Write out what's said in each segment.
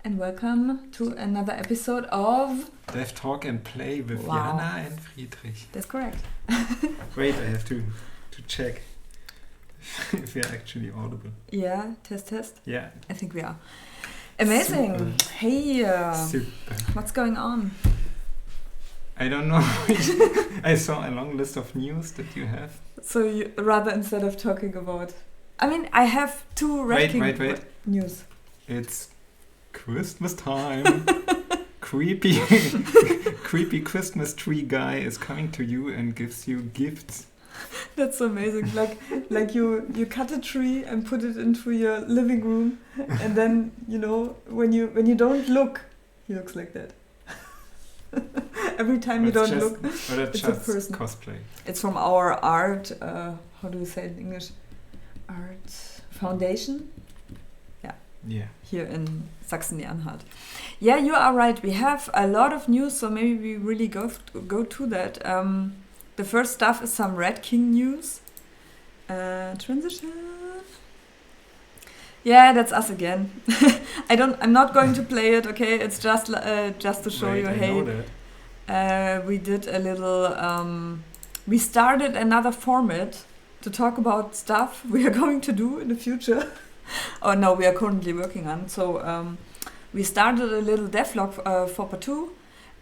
and welcome to another episode of Dev Talk and Play with Jana and Friedrich. That's correct. Wait, I have to check if we are actually audible. Yeah, test. Yeah. I think we are. Amazing. Super. Hey, Super. What's going on? I don't know. I saw a long list of news that you have. So you, rather instead of talking about... I mean, I have two Red King news. It's Christmas time. creepy Christmas tree guy is coming to you and gives you gifts. That's amazing. Like you cut a tree and put it into your living room, and then when you don't look, he looks like that. Every time you don't look, it's a person. Cosplay. It's from our art. How do you say it in English? Art foundation. Yeah. Here in Saxony-Anhalt. Yeah, you are right. We have a lot of news, so maybe we really go to that. The first stuff is some Red King news. Transition. Yeah, that's us again. I'm not going to play it. Okay, it's just to show you. We did a little. We started another format to talk about stuff we are going to do in the future. Oh no, we are currently working on. So we started a little devlog for part 2,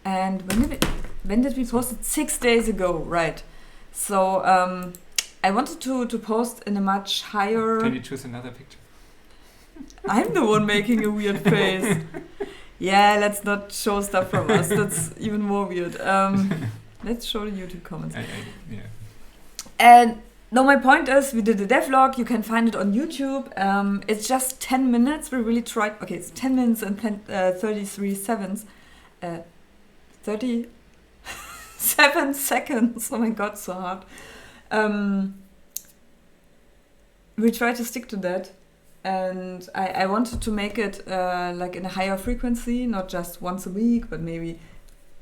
and when did we post it? 6 days ago, right? So I wanted to post in a much higher. Can you choose another picture? I'm the one making a weird face. Yeah, let's not show stuff from us. That's even more weird. Let's show the YouTube comments. Yeah. And no, my point is, we did a devlog. You can find it on YouTube. It's just 10 minutes. We really tried. Okay, it's 10 minutes and 33 seconds. 37 seconds. Oh my god, so hard. We tried to stick to that. And I wanted to make it like in a higher frequency, not just once a week, but maybe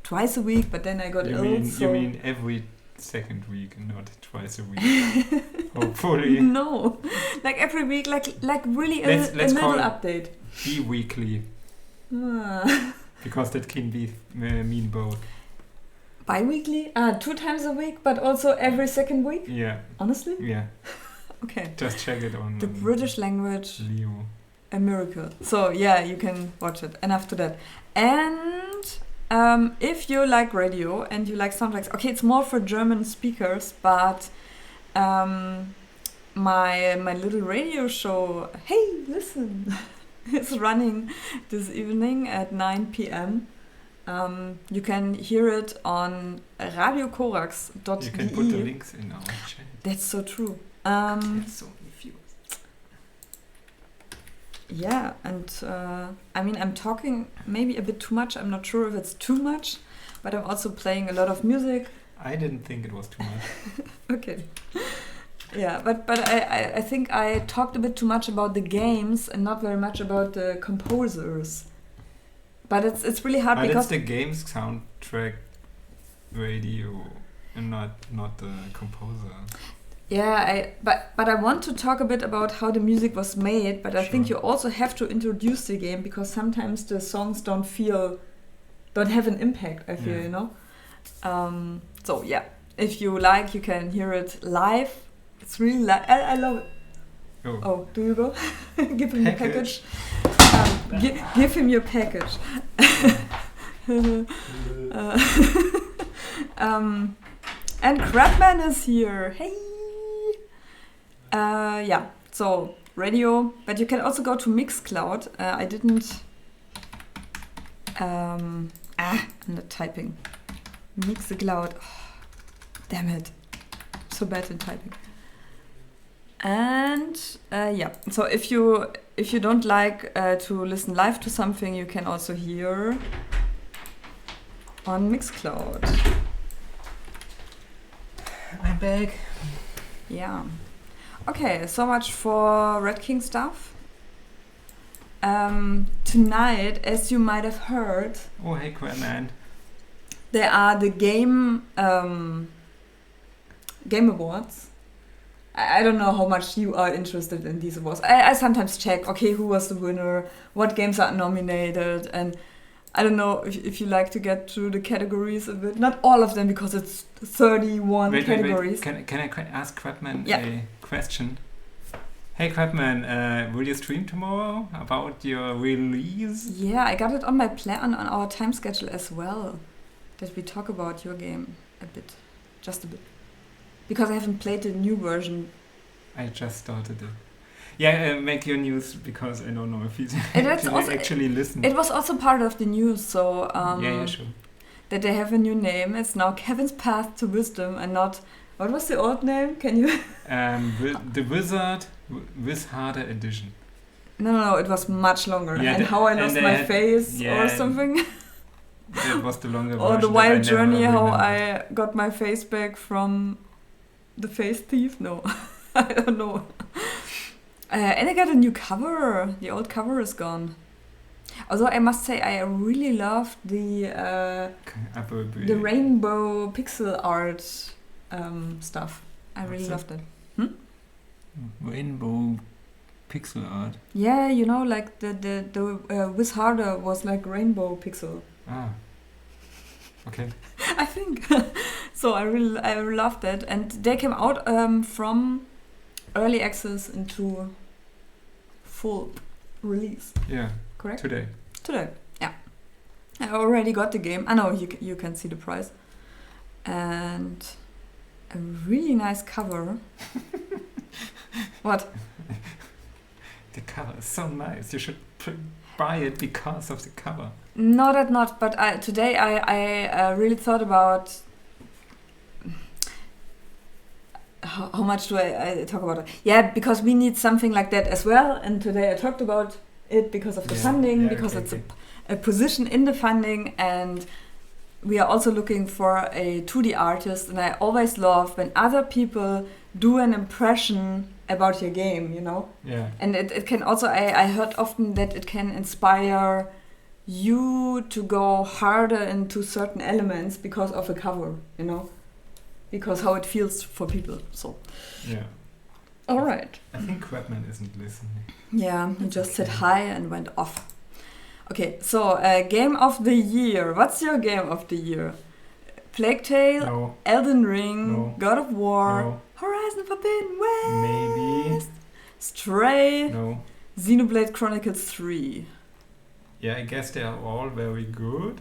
twice a week. But then I got ill. You mean every second week and not twice a week? Hopefully. No, like every week, like really let's a little update. Bi-weekly. Because that can be mean both. Bi-weekly? 2 times a week, but also every second week? Yeah. Honestly? Yeah. Okay. Just check it on the British language. Leo. A miracle. So yeah, you can watch it. And after that. And if you like radio and you like soundtracks, okay, it's more for German speakers, but my little radio show, Hey, Listen, is running this evening at 9 p.m. You can hear it on radiokorax.de. You can put the links in our chat. That's so true. There's so many views. Yeah, and I mean, I'm talking maybe a bit too much. I'm not sure if it's too much, but I'm also playing a lot of music. I didn't think it was too much. Okay. Yeah, but I think I talked a bit too much about the games and not very much about the composers. But it's really hard because it's the game's soundtrack radio and not the composer. Yeah, but I want to talk a bit about how the music was made, but I think you also have to introduce the game because sometimes the songs don't have an impact, I feel, So yeah, if you like, you can hear it live. It's really I love it. Oh, do you go? Give him your package. Give him your package. And Crabman is here. Hey! Yeah, so radio, but you can also go to Mixcloud. I didn't... I'm not typing. Mixcloud. Oh, damn it. So bad in typing. And yeah, so if you don't like to listen live to something, you can also hear on Mixcloud. I'm back. Yeah. Okay, so much for Red King stuff. Tonight, as you might have heard... Oh, hey, Crabman. There are the Game Awards. I don't know how much you are interested in these awards. I sometimes check, okay, who was the winner, what games are nominated, and I don't know if you like to get through the categories a bit. Not all of them, because it's 31 categories. Wait. Can I ask Crabman Yeah. a question? Hey Crabman, will you stream tomorrow about your release? Yeah, I got it on my plan on our time schedule as well, that we talk about your game a bit, just a bit, because I haven't played the new version. I just started it. Yeah, make your news, because I don't know if he's actually listen. It was also part of the news, so yeah, sure. That they have a new name. It's now Kevin's Path to Wisdom, and not, what was the old name? Can you? The Wizard Harder Edition. No, it was much longer. Yeah, and How I Lost My Face or something. That was the longer version. Or The Wild Journey, How I Got My Face Back from the Face Thief. No, I don't know. And I got a new cover. The old cover is gone. Although I must say I really loved the rainbow pixel art stuff. I really loved it. Rainbow pixel art. Yeah, you know, like the Wiz Harder was like rainbow pixel. Ah. Okay. I think so. I really loved it, and they came out from early access into full release. Yeah. Correct. Today. Yeah. I already got the game. I know you can see the price, and a really nice cover. What? The cover is so nice. You should buy it because of the cover. Not. But today I really thought about how much do I talk about it. Yeah, because we need something like that as well. And today I talked about it because of the funding, because it's a position in the funding, and we are also looking for a 2D artist. And I always love when other people do an impression about your game, you know? Yeah. And it can also, I heard often that it can inspire you to go harder into certain elements because of a cover, you know? Because how it feels for people, so. Yeah. All right. I think Crabman isn't listening. Yeah, he just said hi and went off. Okay, so game of the year. What's your game of the year? Plague Tale, No. Elden Ring, No. God of War, No. Horizon Forbidden West, Maybe. Stray, No. Xenoblade Chronicles 3. Yeah, I guess they are all very good.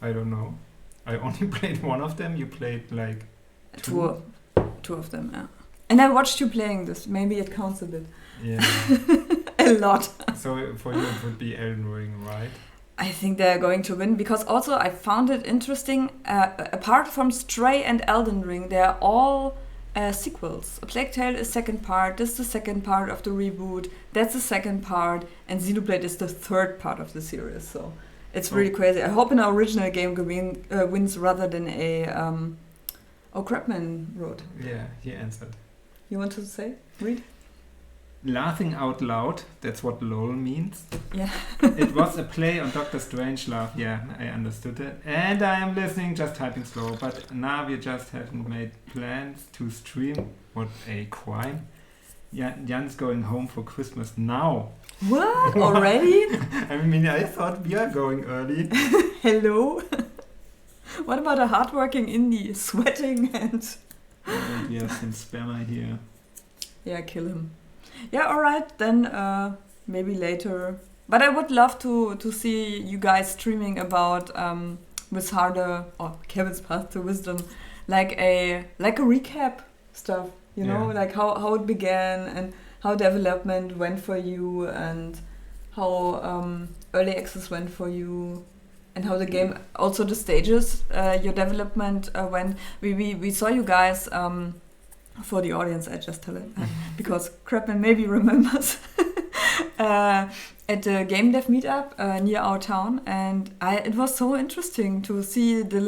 I don't know. I only played one of them. You played like Two of them, yeah. And I watched you playing this. Maybe it counts a bit. Yeah. A lot. So for you it would be Elden Ring, right? I think they're going to win, because also I found it interesting. Apart from Stray and Elden Ring, they're all sequels. A Plague Tale is second part. This is the second part of the reboot. That's the second part, and Xenoblade is the third part of the series. So it's really crazy. I hope an original game wins rather than a. Crapman wrote. Yeah, he answered. You want to say? Read. Laughing out loud. That's what LOL means. Yeah. It was a play on Dr. Strangelove. Yeah, I understood it. And I am listening, just typing slow. But now we just haven't made plans to stream. What a crime. Jan's going home for Christmas now. What? Already? I mean, I thought we are going early. Hello? What about a hardworking indie sweating and... We have some spammer here. Yeah, kill him. Yeah, alright, then maybe later. But I would love to see you guys streaming about Wiz Harder or Kevin's Path to Wisdom, like a recap stuff, you know, like how it began and how development went for you and how early access went for you. And how the game, also the stages, your development went. We saw you guys, for the audience, I just tell it, because Crapman maybe remembers, at the Game Dev Meetup near our town. And it was so interesting to see the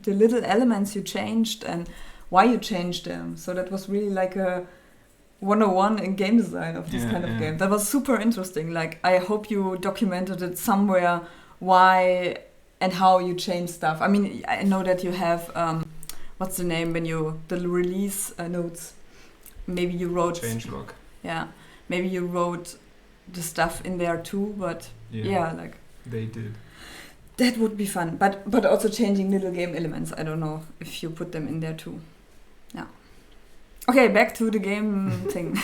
little elements you changed and why you changed them. So that was really like a 101 in game design of this kind of game. That was super interesting. Like, I hope you documented it somewhere, why and how you change stuff. I mean, I know that you have, what's the name when you, the release notes. maybe you wrote changelog. Yeah, maybe you wrote the stuff in there too, but yeah, like they did. That would be fun, but also changing little game elements. I don't know if you put them in there too. Yeah. Okay, back to the game thing.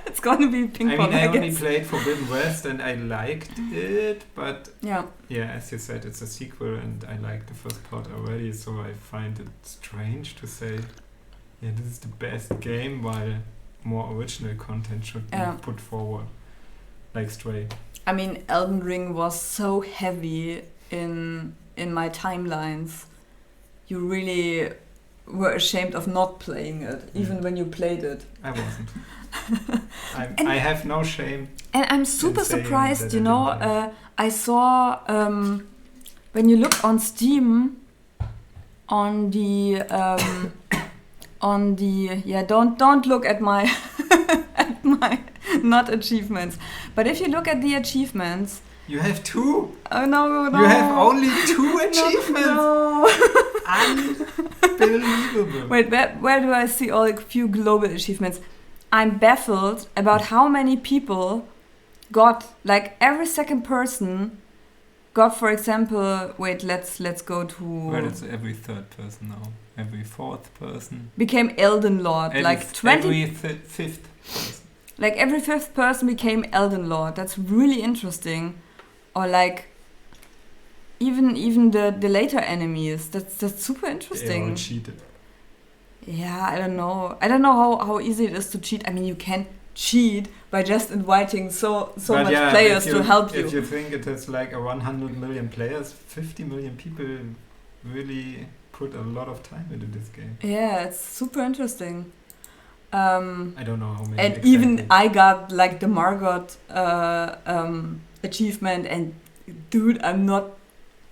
It's gonna be ping pong. I only played Forbidden West and I liked it, but yeah, as you said, it's a sequel and I liked the first part already, so I find it strange to say, this is the best game, while more original content should be put forward, like Stray. I mean, Elden Ring was so heavy in my timelines. You really were ashamed of not playing it, even when you played it. I wasn't. I have no shame. And I'm super surprised, I saw when you look on Steam on the don't look at my at my not achievements, but if you look at the achievements, you have 2. Oh no! You have only 2 achievements. No. Unbelievable. Wait, where do I see all the few global achievements? I'm baffled about how many people got, like every second person got, for example, let's go to... Well, it's every third person now. Every fourth person. Became Elden Lord. Every fifth person. Like every fifth person became Elden Lord. That's really interesting. Or like even the later enemies. That's super interesting. They all cheated. Yeah, I don't know. I don't know how easy it is to cheat. I mean, you can cheat by just inviting so much players to help you. If you think it has like a 100 million players, 50 million people really put a lot of time into this game. Yeah, it's super interesting. I don't know how many. And exactly. Even I got like the Margot achievement, and dude,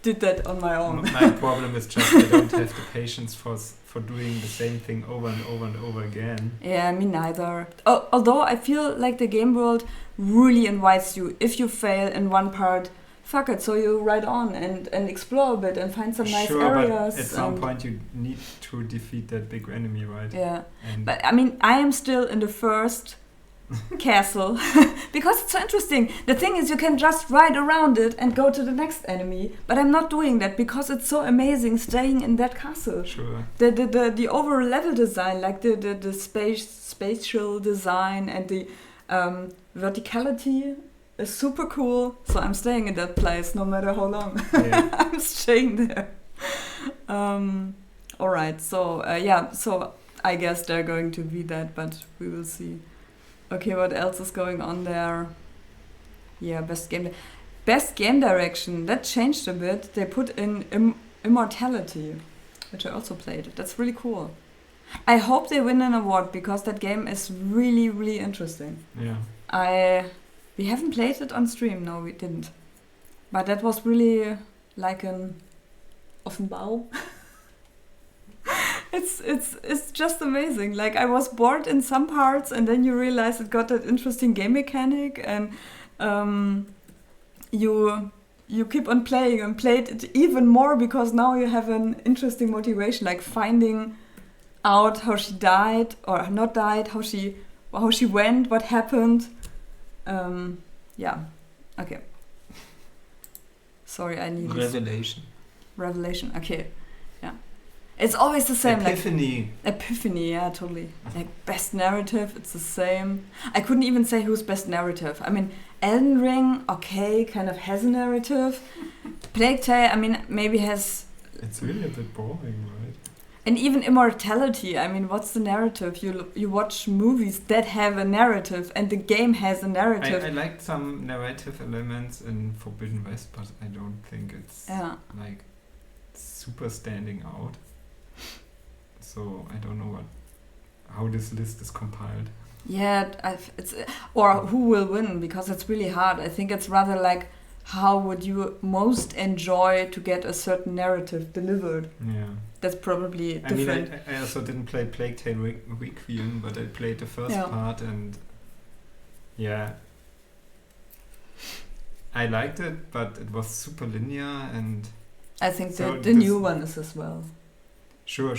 did that on my own. My problem is just I don't have the patience for doing the same thing over and over and over again. Yeah, me neither. Although I feel like the game world really invites you. If you fail in one part, fuck it. So you ride on and explore a bit and find some nice areas. But at some point you need to defeat that big enemy, right? Yeah. But I mean, I am still in the first castle because it's so interesting. The thing is, you can just ride around it and go to the next enemy, but I'm not doing that because it's so amazing staying in that castle. Sure. The overall level design, like the spatial design and the verticality is super cool. So I'm staying in that place no matter how long. Yeah. I'm staying there. All right. So So I guess they're going to be that, but we will see. Okay, what else is going on there? Yeah, best game direction. That changed a bit. They put in Immortality, which I also played. That's really cool. I hope they win an award because that game is really, really interesting. Yeah. We haven't played it on stream. No, we didn't. But that was really like an Offenbau. It's just amazing. Like, I was bored in some parts, and then you realize it got that interesting game mechanic, and you keep on playing and played it even more because now you have an interesting motivation, like finding out how she died or not died, how she went, what happened. Yeah. Okay. Sorry, I need Revelation. Okay. It's always the same. Epiphany, yeah, totally. Like, best narrative, it's the same. I couldn't even say who's best narrative. I mean, Elden Ring, okay, kind of has a narrative. Plague Tale, I mean, maybe has... It's really a bit boring, right? And even Immortality, I mean, what's the narrative? You watch movies that have a narrative, and the game has a narrative. I liked some narrative elements in Forbidden West, but I don't think it's like super standing out. So I don't know how this list is compiled. Yeah, or who will win, because it's really hard. I think it's rather like, how would you most enjoy to get a certain narrative delivered? Yeah. That's probably different. I mean, I also didn't play Plague Tale Requiem, but I played the first part, and I liked it, but it was super linear, and I think the new one is as well. Sure.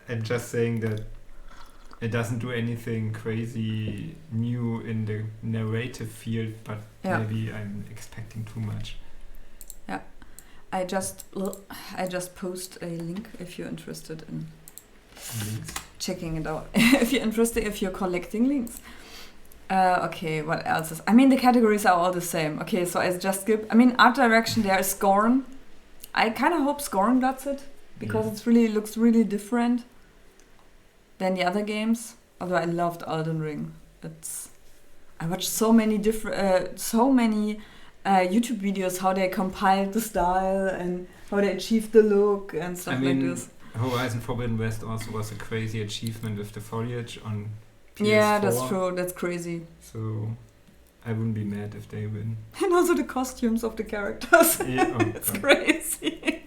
I'm just saying that it doesn't do anything crazy new in the narrative field, but maybe I'm expecting too much. Yeah, I just post a link if you're interested in Links. checking it out. If you're collecting links. Okay, what else is? I mean, the categories are all the same. Okay, so I just skip. I mean, art direction. There is Scorn. I kind of hope Scorn gets it because it looks really different than the other games. Although I loved Elden Ring. I watched so many different, YouTube videos how they compiled the style and how they achieved the look and stuff like this. Horizon Forbidden West also was a crazy achievement with the foliage on PS4. Yeah, that's true. That's crazy. So I wouldn't be mad if they win. And also the costumes of the characters. Yeah, it's crazy.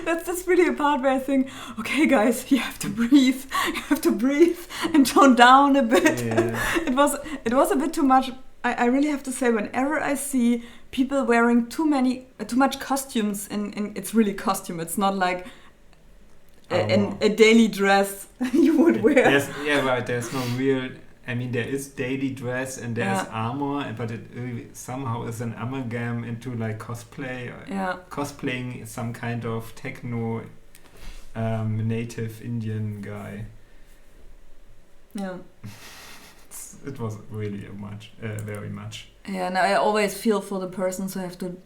That's really a part where I think, okay, guys, you have to breathe. You have to breathe and tone down a bit. Yeah. It was a bit too much. I really have to say, whenever I see people wearing too much costumes, and it's really costume. It's not like a daily dress you would wear. There's no real. I mean, there is daily dress and there's armor, but it somehow is an amalgam into like cosplay. Cosplaying some kind of techno native Indian guy. Yeah. It was really very much. Yeah, and I always feel for the persons who have to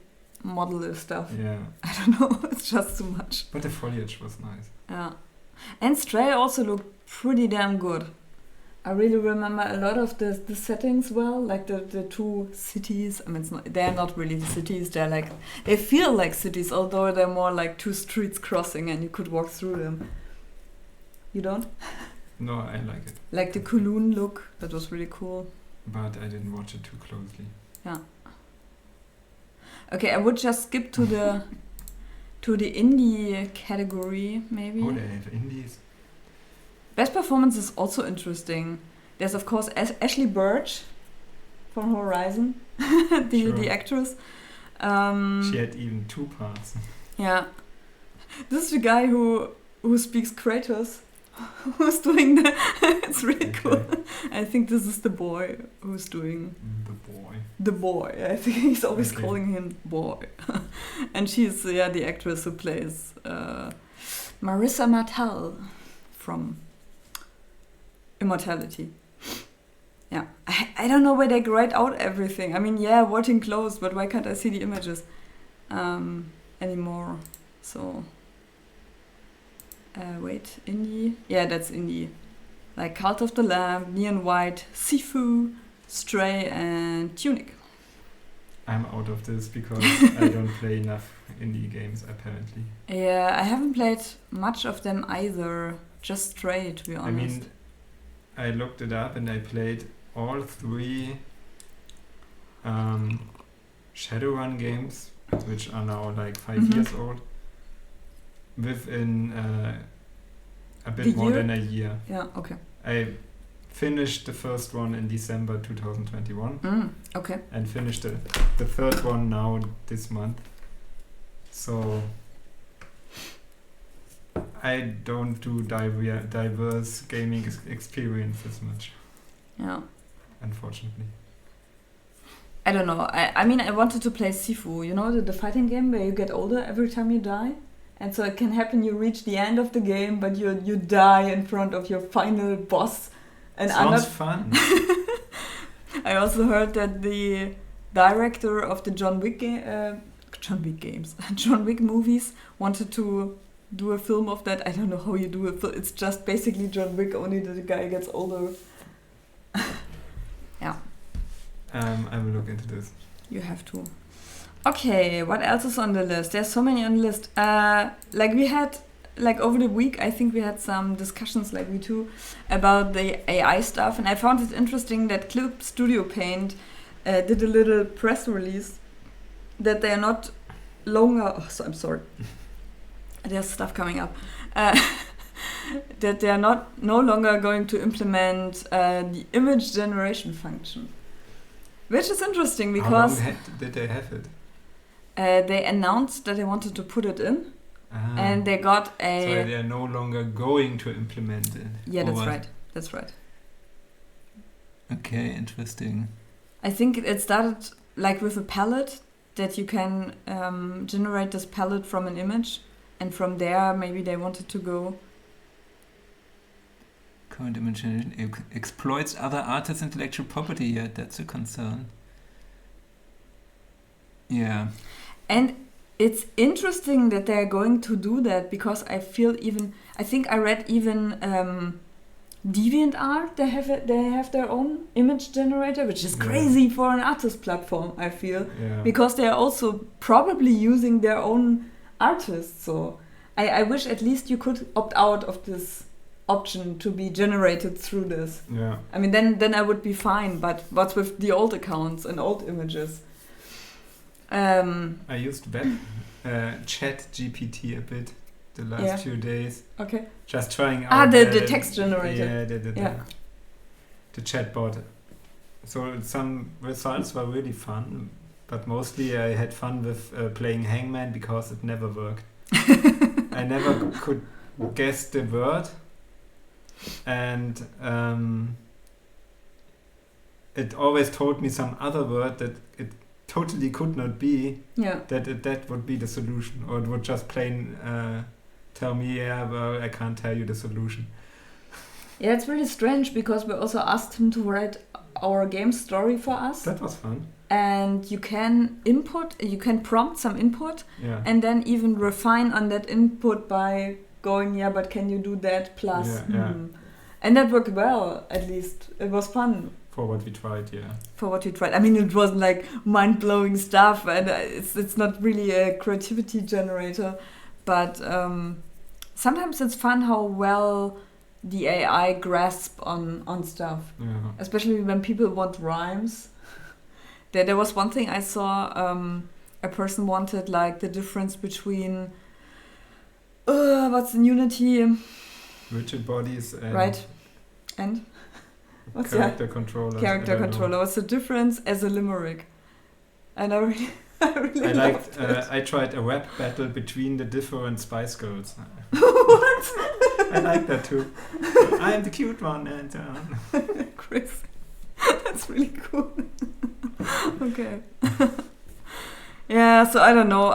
model this stuff. Yeah. I don't know, it's just too much. But the foliage was nice. Yeah. And Stray also looked pretty damn good. I really remember a lot of the settings well, like the two cities. I mean, they're not really cities, they feel like cities, although they're more like two streets crossing and you could walk through them. You don't? No, I like it. Like the Kowloon look, that was really cool. But I didn't watch it too closely. Yeah. Okay, I would just skip to the indie category, maybe. Oh, they have indies. Best performance is also interesting. There's of course Ashley Birch from Horizon, the actress. She had even 2 parts. Yeah, this is the guy who speaks Kratos, who's doing the. It's really cool. I think this is the boy who's doing. The boy. I think he's always calling him boy, and she's the actress who plays Marissa Martel from Immortality. Yeah, I don't know where they write out everything. I mean, voting closed, but why can't I see the images anymore? So, wait, indie? Yeah, that's indie. Like Cult of the Lamb, Neon White, Sifu, Stray, and Tunic. I'm out of this because I don't play enough indie games, apparently. Yeah, I haven't played much of them either. Just Stray, to be honest. I mean, I looked it up and I played all 3 Shadowrun games, which are now like 5 years old, within a bit more than a year. Yeah, okay. I finished the first one in December 2021. Okay. And finished the third one now this month. So I don't do diverse gaming experiences much. Yeah. Unfortunately. I don't know. I mean, I wanted to play Sifu. You know, the fighting game where you get older every time you die? And so it can happen you reach the end of the game, but you die in front of your final boss. And sounds fun. I also heard that the director of the John Wick movies wanted to do a film of that. I don't know how you do it. It's just basically John Wick, only that the guy gets older. Yeah. I will look into this. You have to. Okay, what else is on the list? There's so many on the list. We had, over the week, I think we had some discussions, we too, about the AI stuff. And I found it interesting that Clip Studio Paint did a little press release that they are not longer... Oh, so I'm sorry. There's stuff coming up. That they are no longer going to implement the image generation function. Which is interesting because... How long did they have it? They announced that they wanted to put it in, and they got a... So they are no longer going to implement it. Yeah, that's right. That's right. Okay, interesting. I think it started like with a palette that you can generate this palette from an image, and from there maybe they wanted to go. Current image generation exploits other artists' intellectual property. Yeah, that's a concern. Yeah. And it's interesting that they're going to do that, because I think I read even DeviantArt, they have their own image generator, which is crazy for an artist platform, I feel. Yeah. Because they're also probably using their own artists. So I wish at least you could opt out of this option to be generated through this. Yeah. I mean, then I would be fine, but what's with the old accounts and old images? I used Chat GPT a bit the last few days. Okay. Just trying out the text generator. Yeah, the chatbot. So some results were really fun, but mostly I had fun with playing Hangman because it never worked. I never could guess the word, and it always told me some other word that it totally could not be. Yeah. That would be the solution, or it would just plain tell me, well, I can't tell you the solution. Yeah, it's really strange, because we also asked him to write our game story for us. That was fun. And you can prompt some input, Yeah. and then even refine on that input by going, but can you do that plus? Yeah. And that worked well, at least. It was fun. For what we tried, yeah. For what we tried. I mean, it wasn't like mind-blowing stuff, and it's not really a creativity generator, but sometimes it's fun how well the AI grasp on stuff. Yeah. Especially when people want rhymes. There was one thing I saw, a person wanted like the difference between what's in Unity? Rigid bodies and right. And what's character controller. Character controller. What's the difference as a limerick? And I really liked. I tried a rap battle between the different Spice Girls. What? I like that too. I'm the cute one, and Chris, that's really cool. Okay. Yeah. So I don't know.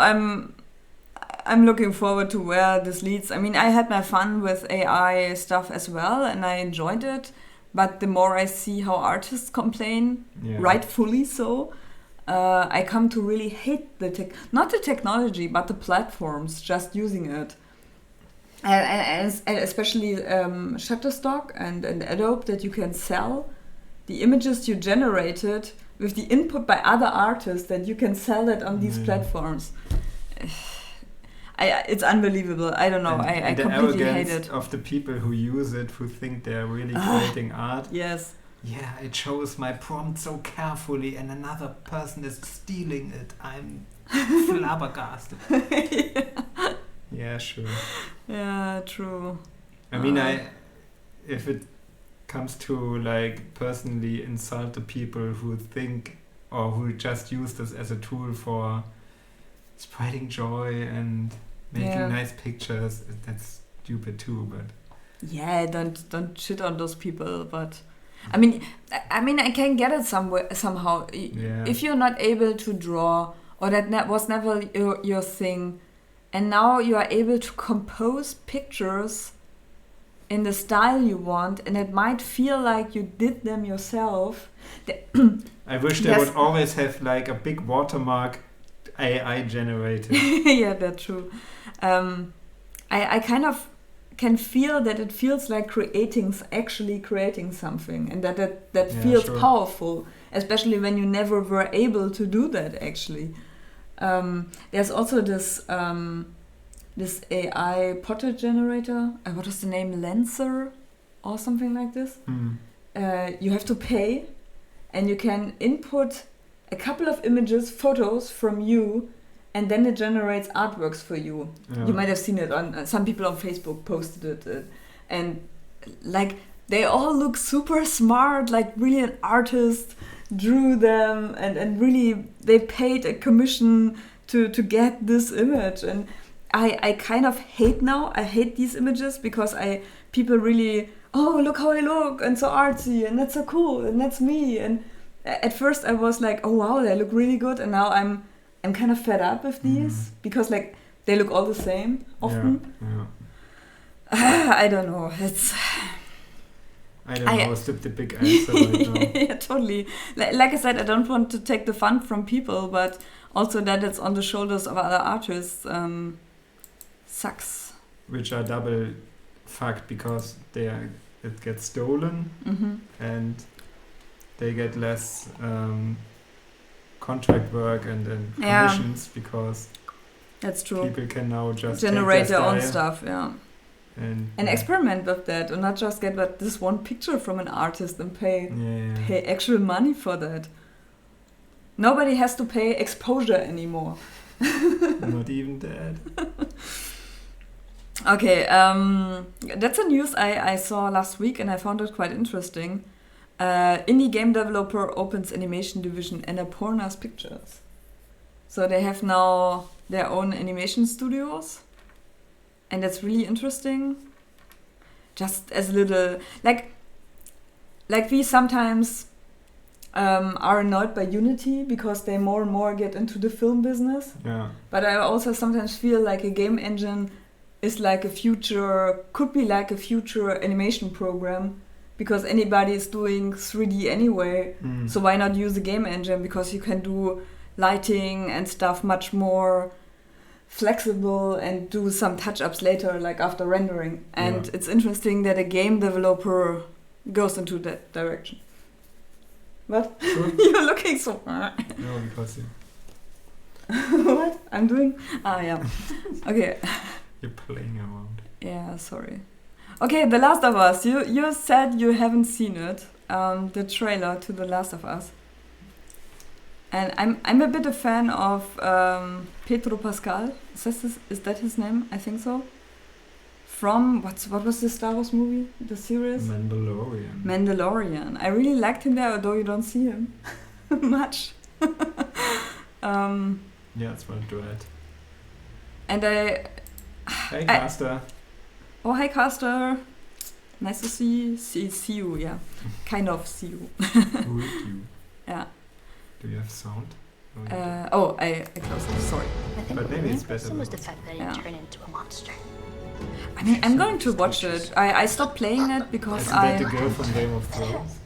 I'm looking forward to where this leads. I mean, I had my fun with AI stuff as well, and I enjoyed it. But the more I see how artists complain, rightfully so, I come to really hate not the technology, but the platforms just using it. And especially Shutterstock and Adobe, that you can sell the images you generated with the input by other artists, that you can sell that on these platforms. It's unbelievable. I don't know. I completely hate it. Of the people who use it, who think they're really creating art. Yes. Yeah, I chose my prompt so carefully, and another person is stealing it. I'm flabbergasted. Yeah, sure. Yeah, true. I mean, if it comes to like personally insult the people who think or who just use this as a tool for spreading joy and making nice pictures, that's stupid too. But yeah, don't shit on those people. But I mean, I can get it somehow. If you're not able to draw, or that was never your thing, and now you are able to compose pictures in the style you want, and it might feel like you did them yourself. I wish they would always have like a big watermark AI generated. Yeah, that's true. I kind of can feel that it feels like actually creating something, and that feels powerful, especially when you never were able to do that actually. There's also this AI portrait generator. What is the name? Lancer or something like this. You have to pay, and you can input a couple of images, photos from you, and then it generates artworks for you. You might have seen it on some people on Facebook posted it, and like they all look super smart, like really an artist drew them, and really they paid a commission to get this image. And I kind of hate now. I hate these images because people really, oh, look how I look, and so artsy, and that's so cool, and that's me. And at first I was like, oh wow, they look really good, and now I'm kind of fed up with these because like they look all the same often. I don't know. I don't know. It's the big answer right now. Yeah, totally. Like I said, I don't want to take the fun from people, but also that it's on the shoulders of other artists sucks. Which are double fucked because it gets stolen and they get less contract work and commissions because that's true. People can now just generate their own stuff, and yeah. experiment with that, and not just get but this one picture from an artist and pay actual money for that. Nobody has to pay exposure anymore. Not even that. Okay, that's a news I saw last week and I found it quite interesting. Indie game developer opens animation division Annapurna's Pictures. So they have now their own animation studios. And that's really interesting. Just as a little... Like we sometimes are annoyed by Unity because they more and more get into the film business. Yeah. But I also sometimes feel like a game engine is like could be like a future animation program because anybody is doing 3D anyway. So why not use a game engine, because you can do lighting and stuff much more flexible and do some touch-ups later, like after rendering. And it's interesting that a game developer goes into that direction. What? You're looking so... No, because What? I'm doing? Yeah. Okay. You're playing around. Yeah, sorry. Okay, The Last of Us. You said you haven't seen it. The trailer to The Last of Us. And I'm a bit a fan of Pedro Pascal. Is that his name? I think so. From what was the Star Wars movie? The series? Mandalorian. I really liked him there, although you don't see him much. Yeah, it's well do it. And Hey, Caster. Oh, hi, Caster. Nice to see you. Yeah, kind of see you. Who is you? Yeah. Do you have sound? I closed it. Sorry. I think But maybe it's better. was the fact that it turnn into a monster. I mean, I'm going to watch it. I stopped playing it because Isn't that the girl from Game of Thrones?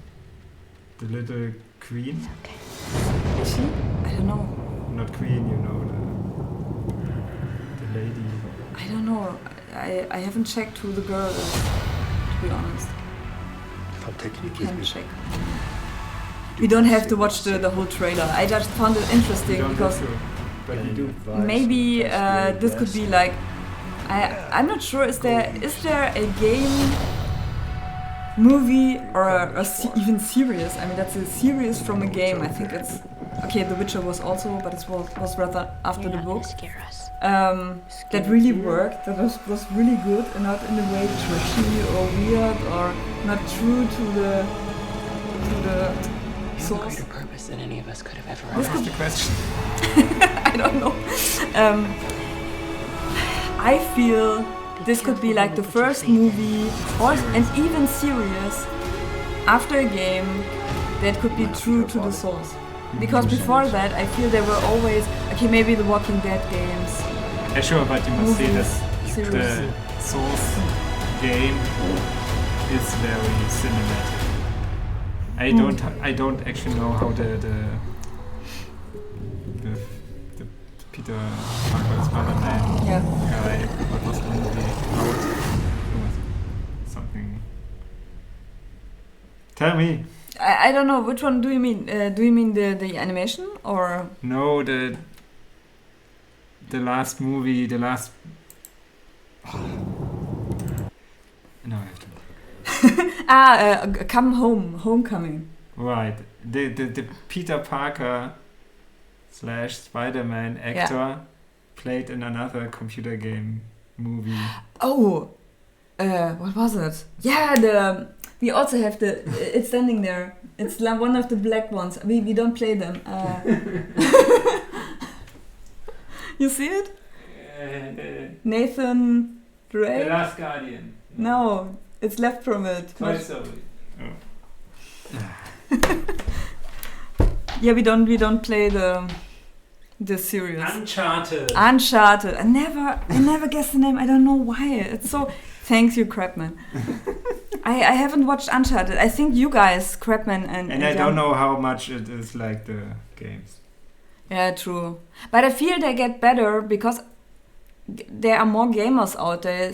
The little queen? Okay. Is she? I don't know. Not queen, you know, the lady. I don't know. I haven't checked who the girl is, to be honest. I'll take you with Can me. check. We don't have to watch the whole trailer. I just found it interesting because But you do. maybe this could be like... I'm not sure. Is there a game, movie, or even series? I mean, that's a series from a game. I think it's okay. The Witcher was also, but it was rather after the book. Scare us. That really worked. That was really good, and not in a way trashy or weird or not true to the source. Greater purpose than any of us could have ever What was the question? I don't know. I feel this could be like the first movie and even series after a game that could be true to the source. Because before that, I feel there were always, okay, maybe the Walking Dead games. Yeah, sure, but you must see Movies, that series. the source game is very cinematic. I don't actually know how the Peter Parker Spider-Man Yeah. guy, what was the movie about? Something. Tell me. I don't know, which one do you mean? Do you mean the animation or? No, the last movie, the last. No, I have to. Come Home, Homecoming. Right, the Peter Parker / Spider-Man actor played in another computer game movie. Oh, what was it? Yeah, we also have it's standing there. It's like one of the black ones. We don't play them. You see it? Nathan The Drake? Last Guardian. No, it's left from it. Toy Not- Story. Yeah, we don't play the series. Uncharted. Uncharted. I never guess the name. I don't know why. It's so. Thanks you, Crapman. I haven't watched Uncharted. I think you guys, Crapman and I Jan- don't know how much it is like the games. Yeah, true. But I feel they get better because there are more gamers out there,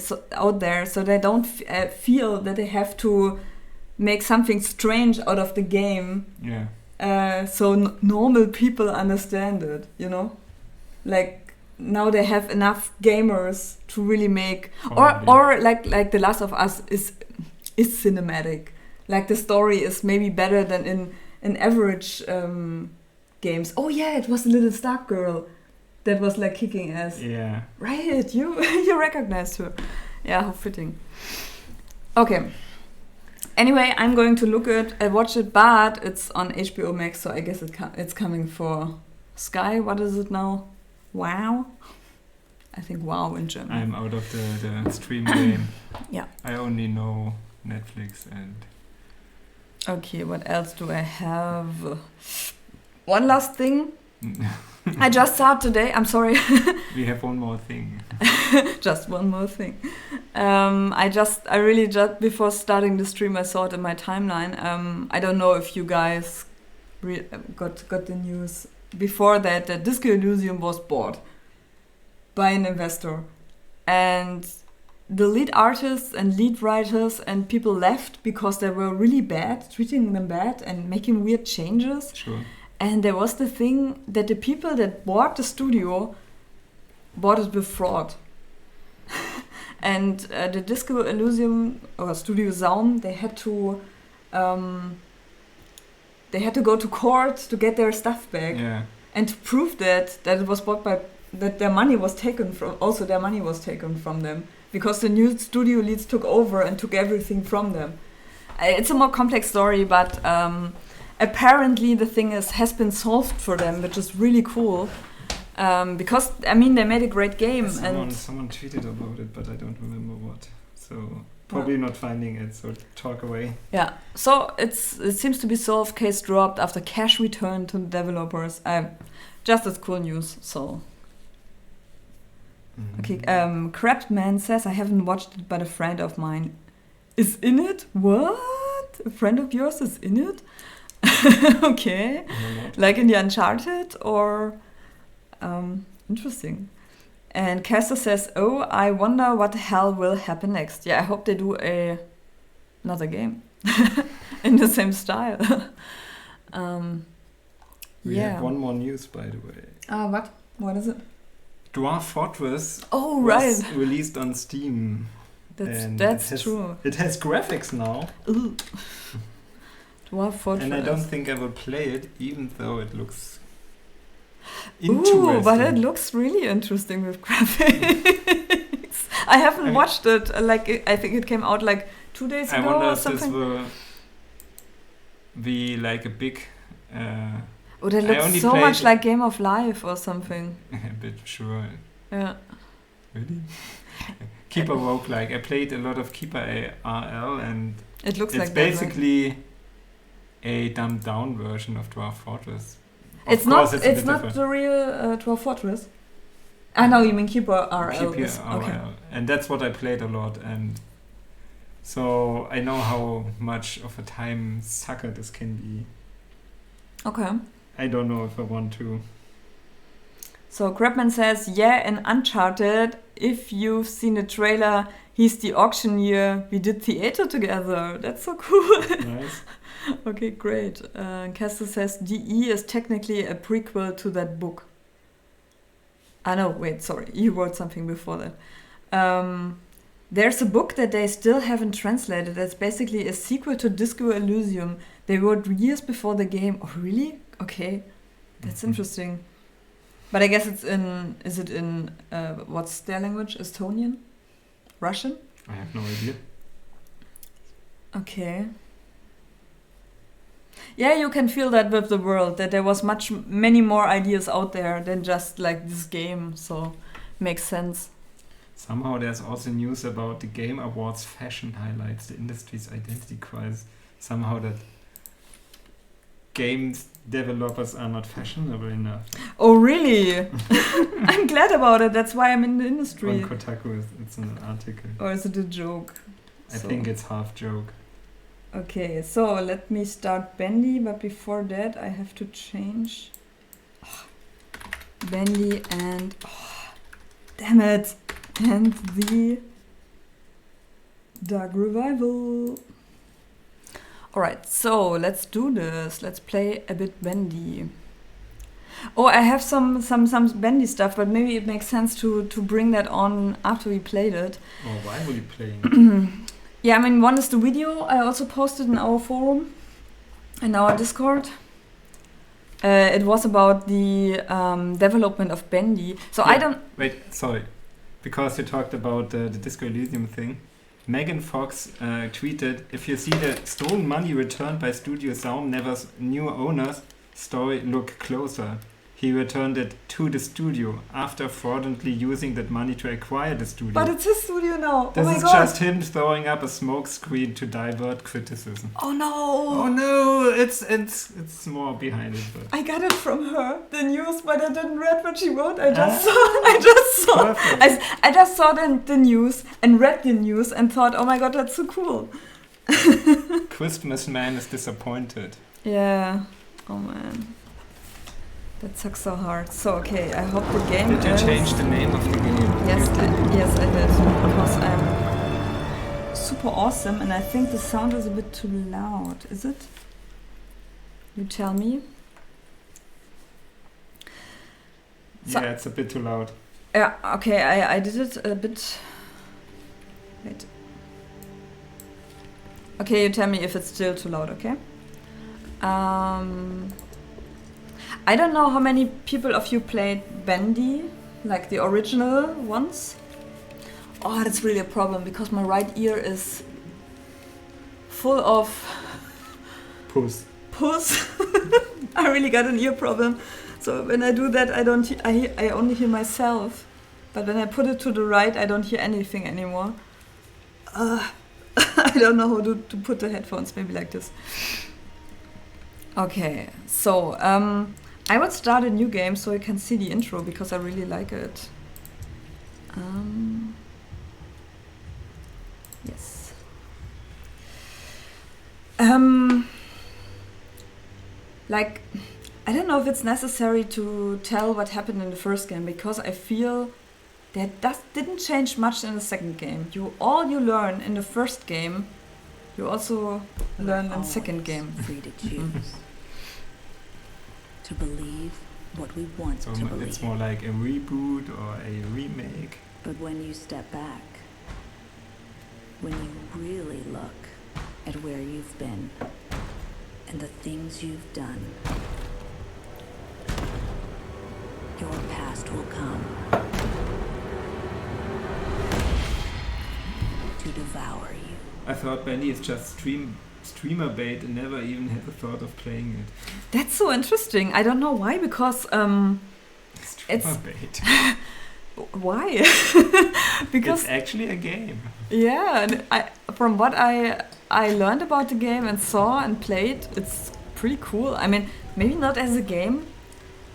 so they don't feel that they have to make something strange out of the game. Yeah. So normal people understand it, you know? Like now they have enough gamers to really make Probably. or like The Last of Us is cinematic. Like the story is maybe better than in average games. Oh yeah, it was the little Stark girl that was like kicking ass. Yeah. Right, you recognized her. Yeah, how fitting. Okay. Anyway, I'm going to watch it, but it's on HBO Max, so I guess it's coming for Sky. What is it now? Wow? I think Wow in German. I'm out of the stream game. Yeah. I only know Netflix and... Okay, what else do I have? One last thing. I just saw it today. I'm sorry. We have one more thing. Just one more thing. I really just before starting the stream, I saw it in my timeline. I don't know if you guys got the news before that Disco Elysium was bought by an investor, and the lead artists and lead writers and people left because they were really bad, treating them bad and making weird changes. Sure. And there was the thing that the people that bought the studio bought it with fraud. And the Disco Elysium or Studio Zaum, they had to go to court to get their stuff back. Yeah. And to prove that it was bought by that their money was taken from them because the new studio leads took over and took everything from them. It's a more complex story, but apparently the thing has been solved for them, which is really cool. Because I mean they made a great game. Someone tweeted about it, but I don't remember what. So probably not finding it. So talk away. Yeah. So it seems to be solved. Case dropped after cash returned to the developers. Just as cool news. So. Okay. Crapman says I haven't watched it, but a friend of mine is in it. What? A friend of yours is in it? Okay. Like in the Uncharted or. Interesting. And Caster says, "Oh, I wonder what the hell will happen next." Yeah, I hope they do another game in the same style. We have one more news, by the way. What? What is it? Dwarf Fortress Oh, was right. released on Steam. That's true. It has graphics now. Ooh. Dwarf Fortress. And I don't think I will play it, even though it looks interesting. Ooh, but it looks really interesting with graphics. I haven't watched it. I think it came out like 2 days ago I wonder or if something. this will be like a big... Oh, that I looks only so played- much like Game of Life or something. a bit sure. Yeah. Really? Keeper roguelike. I played a lot of Keeper ARL, and It looks it's like that, right? basically a dumbed down version of Dwarf Fortress. It's Of not. course a It's bit not different. the real Dwarf Fortress. I know you mean Keeper RL. Keeper is- RL. Okay. And that's what I played a lot, and so I know how much of a time sucker this can be. Okay. I don't know if I want to. So Crabman says, yeah, in Uncharted, if you've seen the trailer, he's the auctioneer. We did theater together. That's so cool. Nice. Okay, great. Castle says, DE is technically a prequel to that book. No, wait, sorry. You wrote something before that. There's a book that they still haven't translated. That's basically a sequel to Disco Elysium. They wrote years before the game. Oh, really? Okay. That's interesting. But I guess is it in, what's their language? Estonian? Russian? I have no idea. Okay. Yeah, you can feel that with the world, that there was many more ideas out there than just like this game. So makes sense. Somehow there's also news about the Game Awards fashion highlights the industry's identity crisis. Somehow that games developers are not fashionable enough. Oh, really? I'm glad about it. That's why I'm in the industry. On Kotaku, it's an article. Or is it a joke? I think it's half joke. Okay, so let me start Bendy, but before that I have to change Bendy and damn it, and the Dark Revival. Alright, so let's do this. Let's play a bit Bendy. Oh, I have some Bendy stuff, but maybe it makes sense to bring that on after we played it. Oh, why were you playing? Yeah, I mean, one is the video I also posted in our forum, in our Discord. It was about the development of Bendy. So yeah. I don't... Wait, sorry. Because you talked about the Disco Elysium thing. Megan Fox tweeted, if you see the stolen money returned by Studio Sound Never's new owners, story, look closer. He returned it to the studio after fraudulently using that money to acquire the studio. But it's his studio now. This oh my is God. just him throwing up a smoke screen to divert criticism. Oh no! Oh no! It's more behind it. But. I got it from her, the news, but I didn't read what she wrote. I just saw the news and read the news and thought, oh my God, that's so cool. Christmas man is disappointed. Yeah. Oh man. That sucks so hard. So okay, I hope the game Did you change the name of the game? Yes, I did. Because I'm super awesome and I think the sound is a bit too loud. Is it? You tell me. So yeah, it's a bit too loud. Yeah, okay, I did it a bit... Wait. Okay, you tell me if it's still too loud, okay? I don't know how many people of you played Bendy, like the original ones. Oh, that's really a problem because my right ear is full of puss. I really got an ear problem. So when I do that, I only hear myself. But when I put it to the right, I don't hear anything anymore. I don't know how to put the headphones, maybe like this. Okay, so I would start a new game so you can see the intro because I really like it. Yes. Like, I don't know if it's necessary to tell what happened in the first game because I feel that didn't change much in the second game. All you learn in the first game, you also learn in the second game. Free to choose. To believe what we want so to believe. It's more like a reboot or a remake. But when you step back, when you really look at where you've been and the things you've done, your past will come to devour you. I thought Bendy is just streamer bait and never even had the thought of playing it. That's so interesting. I don't know why, because streamer bait. Why? Because it's actually a game. Yeah, and from what I learned about the game and saw and played, it's pretty cool. I mean, maybe not as a game,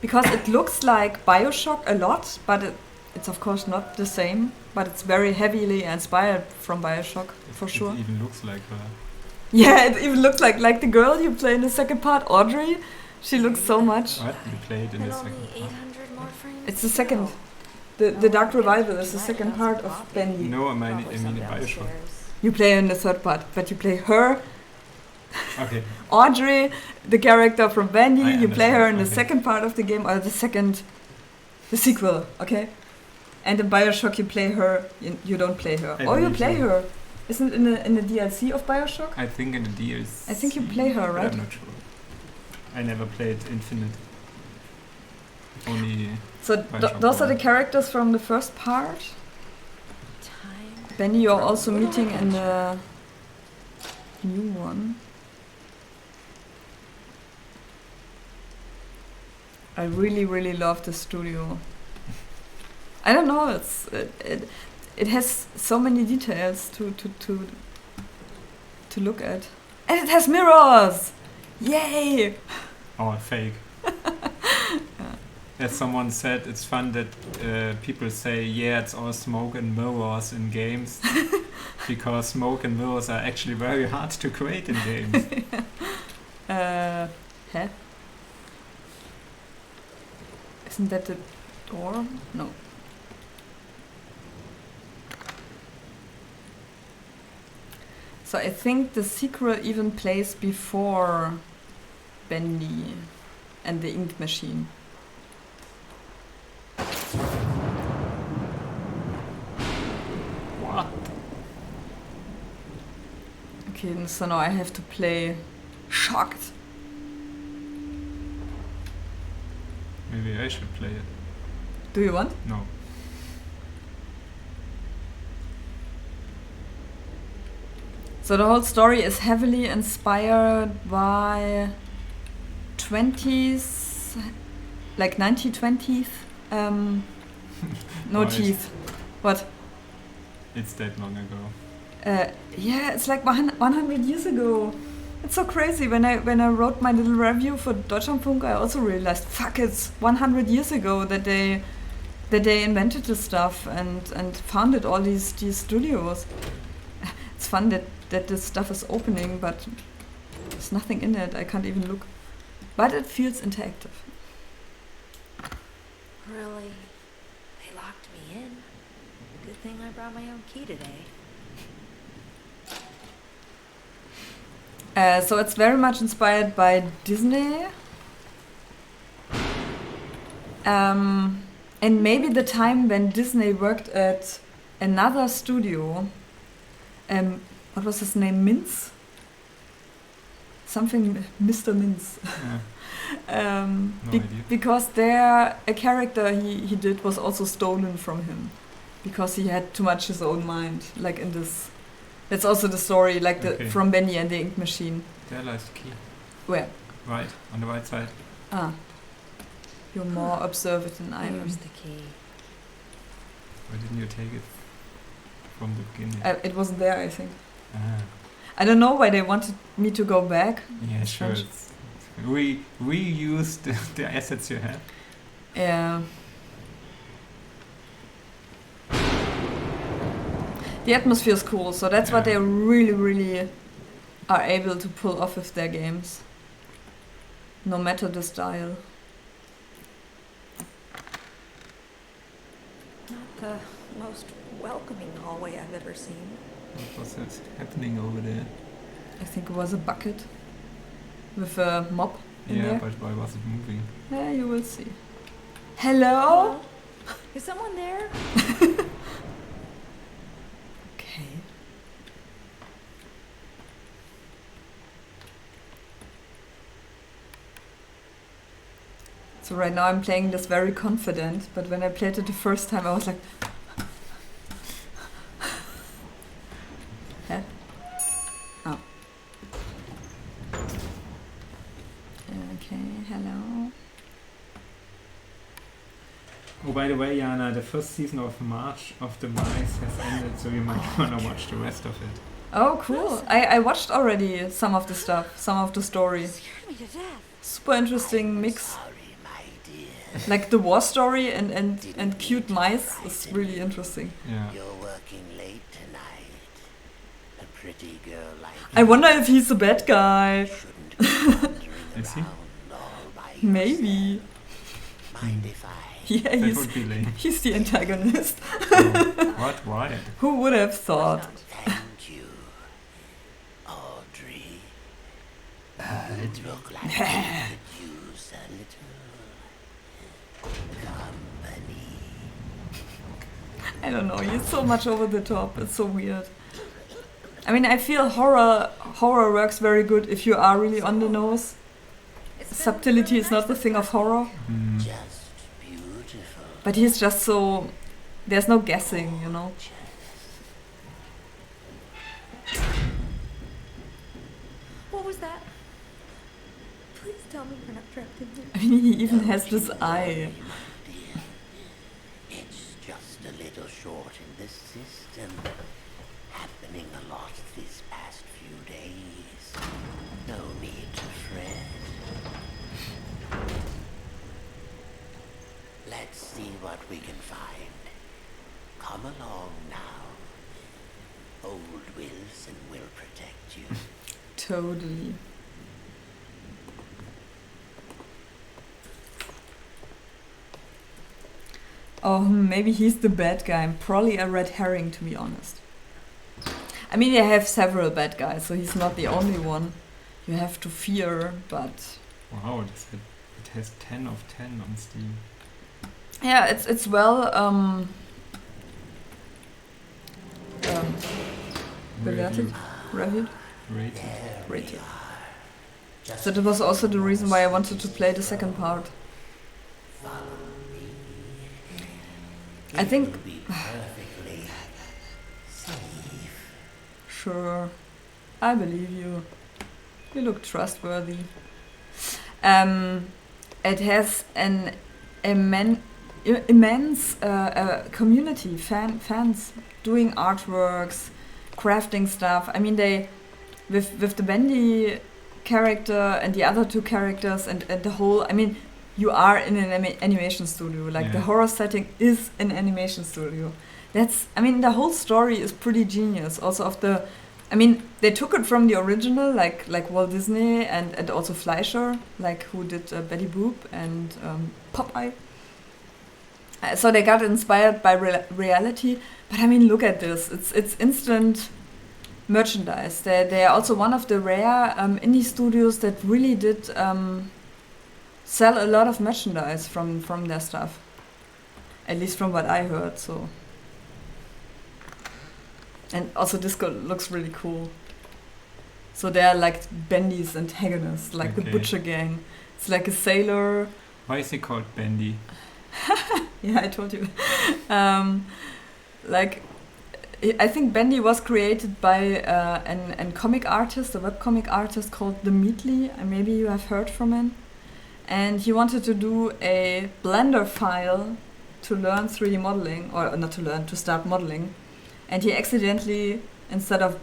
because it looks like BioShock a lot, but it's of course not the same. But it's very heavily inspired from BioShock, for sure. It even looks like her. Yeah, it even looks like the girl you play in the second part, Audrey. She looks so much. What? You played in the second part? It's the second. The Dark Revival is the second part of Bendy. No, I mean in BioShock. You play in the third part, but you play her. Okay. Audrey, the character from Bendy, you play her in the okay. second part of the game, or the sequel, okay? And in BioShock you play her, you don't play her. Or you play her. Isn't it in the DLC of BioShock? I think in the DLC. I think you play her, right? I'm not sure. I never played Infinite. Only... So those are the characters from the first part. Bendy you're also meeting in the new one. I really, really love the studio. I don't know. It has so many details to look at, and it has mirrors. Yay! Or fake. As someone said, it's fun that people say, yeah, it's all smoke and mirrors in games, because smoke and mirrors are actually very hard to create in games. Huh? Isn't that the door? No. So I think the sequel even plays before Bendy and the ink machine. What? Okay, so now I have to play shocked. Maybe I should play it. Do you want? No. So the whole story is heavily inspired by 20s, like 1920s. No Right. teeth. What? It's that long ago. Yeah, it's like 100 years ago. It's so crazy. When I wrote my little review for Deutschlandfunk, I also realized, fuck, it's 100 years ago that they invented this stuff and founded all these studios. It's fun that this stuff is opening, but there's nothing in it. I can't even look. But it feels interactive. Really? They locked me in. Good thing I brought my own key today. So it's very much inspired by Disney. And maybe the time when Disney worked at another studio. What was his name? Mintz? Something Mr. Mintz. Yeah. No idea. Because a character he did was also stolen from him. Because he had too much his own mind. Like in this... That's also the story, like from Bendy and the Ink Machine. There lies the key. Where? Right, on the right side. Ah. You're more observant than I am. There's the key. Why didn't you take it from the beginning? It wasn't there, I think. Ah. I don't know why they wanted me to go back. Yeah, sure. Strange. It's reuse the assets you have. Yeah. The atmosphere is cool, so that's what they really, really are able to pull off with their games. No matter the style. Not the most welcoming hallway I've ever seen. What was happening over there? I think it was a bucket with a mop in Yeah, there. but why was it moving? Yeah, you will see. Hello? Is someone there? Okay. So right now I'm playing this very confident, but when I played it the first time I was like... Huh? Oh. Okay, hello. Oh, by the way, Jana, the first season of March of the Mice has ended, so you might want to watch the rest of it. Oh, cool. I watched already some of the stuff, some of the story. Scared me to death. Super interesting mix. Like the war story and cute mice is really interesting. Yeah. You're working late tonight. A pretty girl like I wonder if he's the bad guy. shouldn't be wandering Is he? around all by Maybe. yourself. Mind if I? Yeah, That would be lame. he's the antagonist. Oh, what? Why? Who would have thought? Thank you, Audrey. It looked like you could use a little company. I don't know. He's so much over the top. It's so weird. I mean, I feel horror works very good if you are really on the nose. Subtlety is not the thing of horror, Hmm. Just beautiful. but he's just so... There's no guessing, you know? What was that? Please tell me you're not trapped in here. I mean, he even has this eye. It's just little short in the system. Happening a lot these past few days. No need to fret. Let's see what we can find. Come along now. Old Wilson will protect you. Totally. Oh, maybe he's the bad guy. Probably a red herring, to be honest. I mean, they have several bad guys, so he's not the only one you have to fear, but... Wow, it has 10 of 10 on Steam. Yeah, it's well bewertet, reviewed, rated. So that was also the reason why I wanted to play the second part. I think. Sure, I believe you. You look trustworthy. It has an immense community, fans doing artworks, crafting stuff. I mean, they with the Bendy character and the other two characters and the whole. I mean, you are in an animation studio. Like the horror setting is an animation studio. I mean, the whole story is pretty genius. Also of the. I mean, they took it from the original, like Walt Disney and also Fleischer, like who did Betty Boop and Popeye. So they got inspired by reality. But I mean, look at this. It's instant merchandise. They are also one of the rare indie studios that really did sell a lot of merchandise from their stuff. At least from what I heard, so... And also Disco looks really cool. So they are like Bendys antagonists, like the Butcher Gang. It's like a sailor. Why is he called Bendy? Yeah, I told you. Like, I think Bendy was created by an comic artist, a webcomic artist called The Meatly. Maybe you have heard from him. And he wanted to do a Blender file to learn 3D modeling, or not to learn, to start modeling. And he accidentally, instead of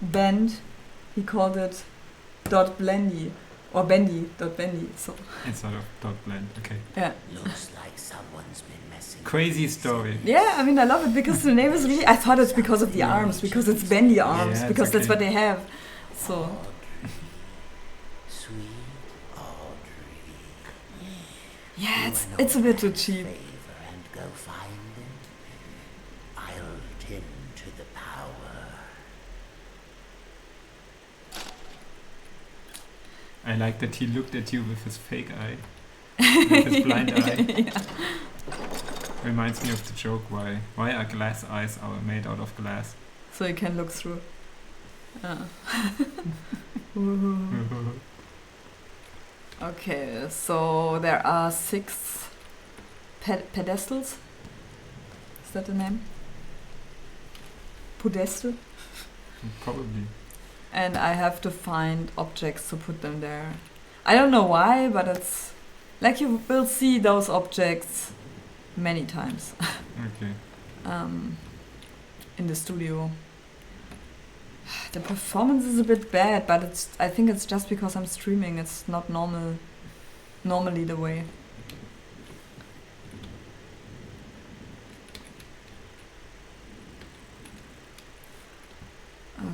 .bend, he called it .blendy, or Bendy, so. Instead of .blend, okay. Yeah. Looks like someone's been messing. Crazy story. Yeah, I mean, I love it because the name is really... I thought it's because of the arms, because it's Bendy arms, Yeah, because that's okay. what they have. So... Sweet Audrey. Yeah, it's a bit too cheap. Favor and go find him. I'll tend to the power. I like that he looked at you with his fake eye. With his blind eye. Yeah. Reminds me of the joke why are glass eyes are made out of glass. So you can look through. Okay, so there are 6 pedestals. Is that the name? Podestal. Probably. And I have to find objects to put them there. I don't know why, but it's like you will see those objects many times Okay. in the studio. The performance is a bit bad, but I think it's just because I'm streaming. It's not normally the way.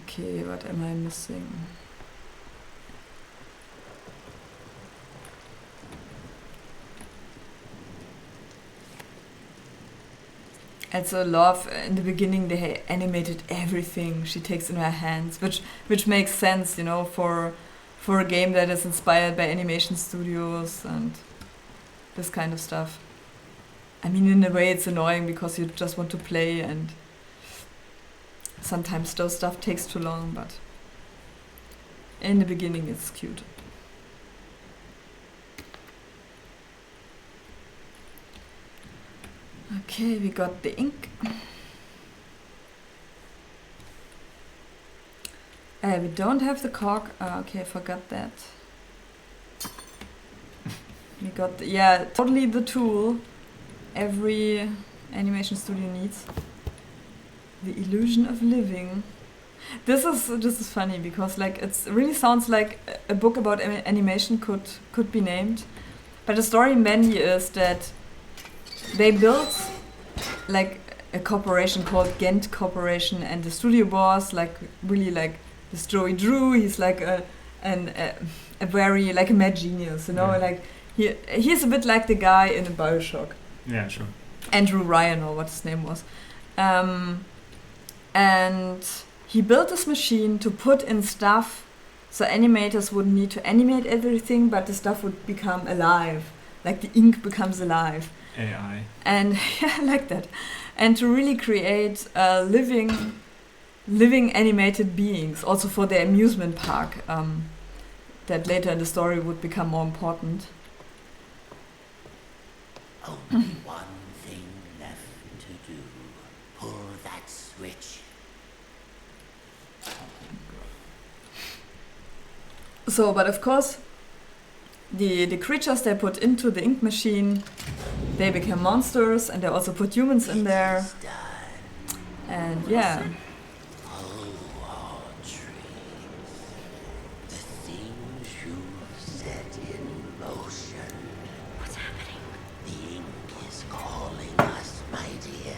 Okay, what am I missing? And so love, in the beginning they animated everything she takes in her hands, which makes sense, you know, for a game that is inspired by animation studios and this kind of stuff. I mean, in a way it's annoying because you just want to play and sometimes those stuff takes too long, but in the beginning it's cute. Okay, we got the ink. We don't have the cork. Okay, I forgot that. We got, totally the tool. Every animation studio needs. The illusion of living. This is funny because like it really sounds like a book about animation could be named, but the story in Bendy is that they built like a corporation called Ghent Corporation, and the studio boss like really like this Joey Drew. He's like a very like a mad genius, you know, like he's a bit like the guy in a BioShock. Yeah, sure. Andrew Ryan or what his name was, and he built this machine to put in stuff so animators wouldn't need to animate everything, but the stuff would become alive, like the ink becomes alive. AI. And yeah, I like that. And to really create living animated beings, also for the amusement park, that later in the story would become more important. Only one thing left to do. Pull that switch. So, but of course, the creatures they put into the ink machine, they became monsters, and they also put humans in there. It's done. And yeah, Oh, Audrey. The things you've set in motion. What's happening? The ink is calling us, my dear.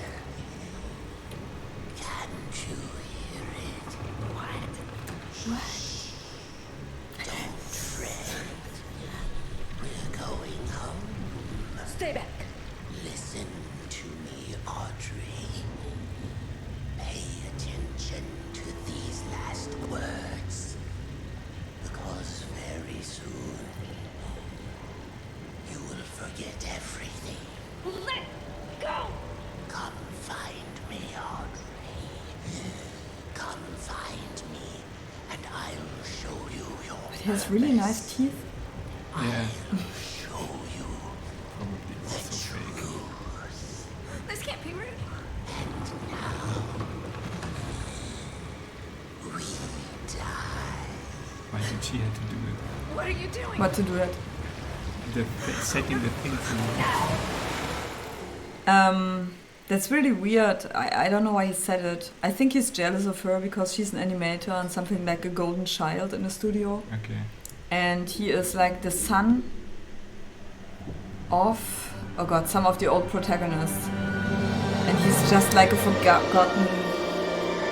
Can't you hear it? What? Don't fret. We're going home. Stay back. Listen to me, Audrey. Pay attention to these last words. Because very soon, you will forget everything. Let go! Come find me, Audrey. Come find me, and I'll show you your he has really nice teeth. Yeah. show you Probably also fake. truth. This can't be real. We die. Why did she have to do it? What are you doing? What to do that? Setting the things in. That's really weird. I don't know why he said it. I think he's jealous of her because she's an animator and something like a golden child in the studio. Okay. And he is like the son of, oh god, some of the old protagonists. And he's just like a forgotten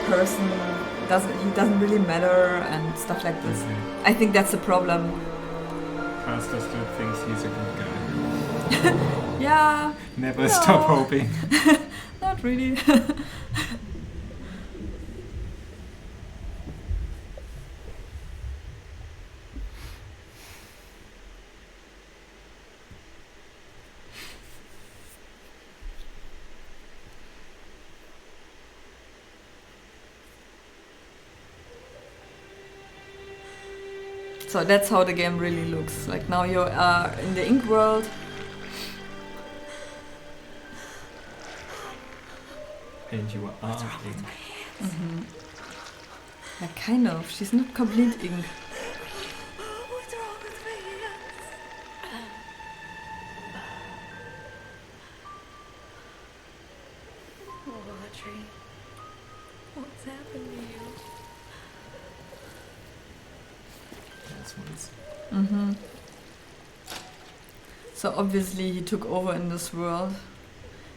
person. He doesn't really matter and stuff like this. Okay. I think that's the problem. Pastor still thinks he's a good guy. Yeah, Never No. stop hoping. not really. So that's how the game really looks. Like now you are in the ink world. And you are ink. Mm-hmm. Yeah, kind of. She's not complete ink. What's wrong with me? Oh, Audrey. What's happened to you? That's what it's. Mm-hmm. So obviously he took over in this world.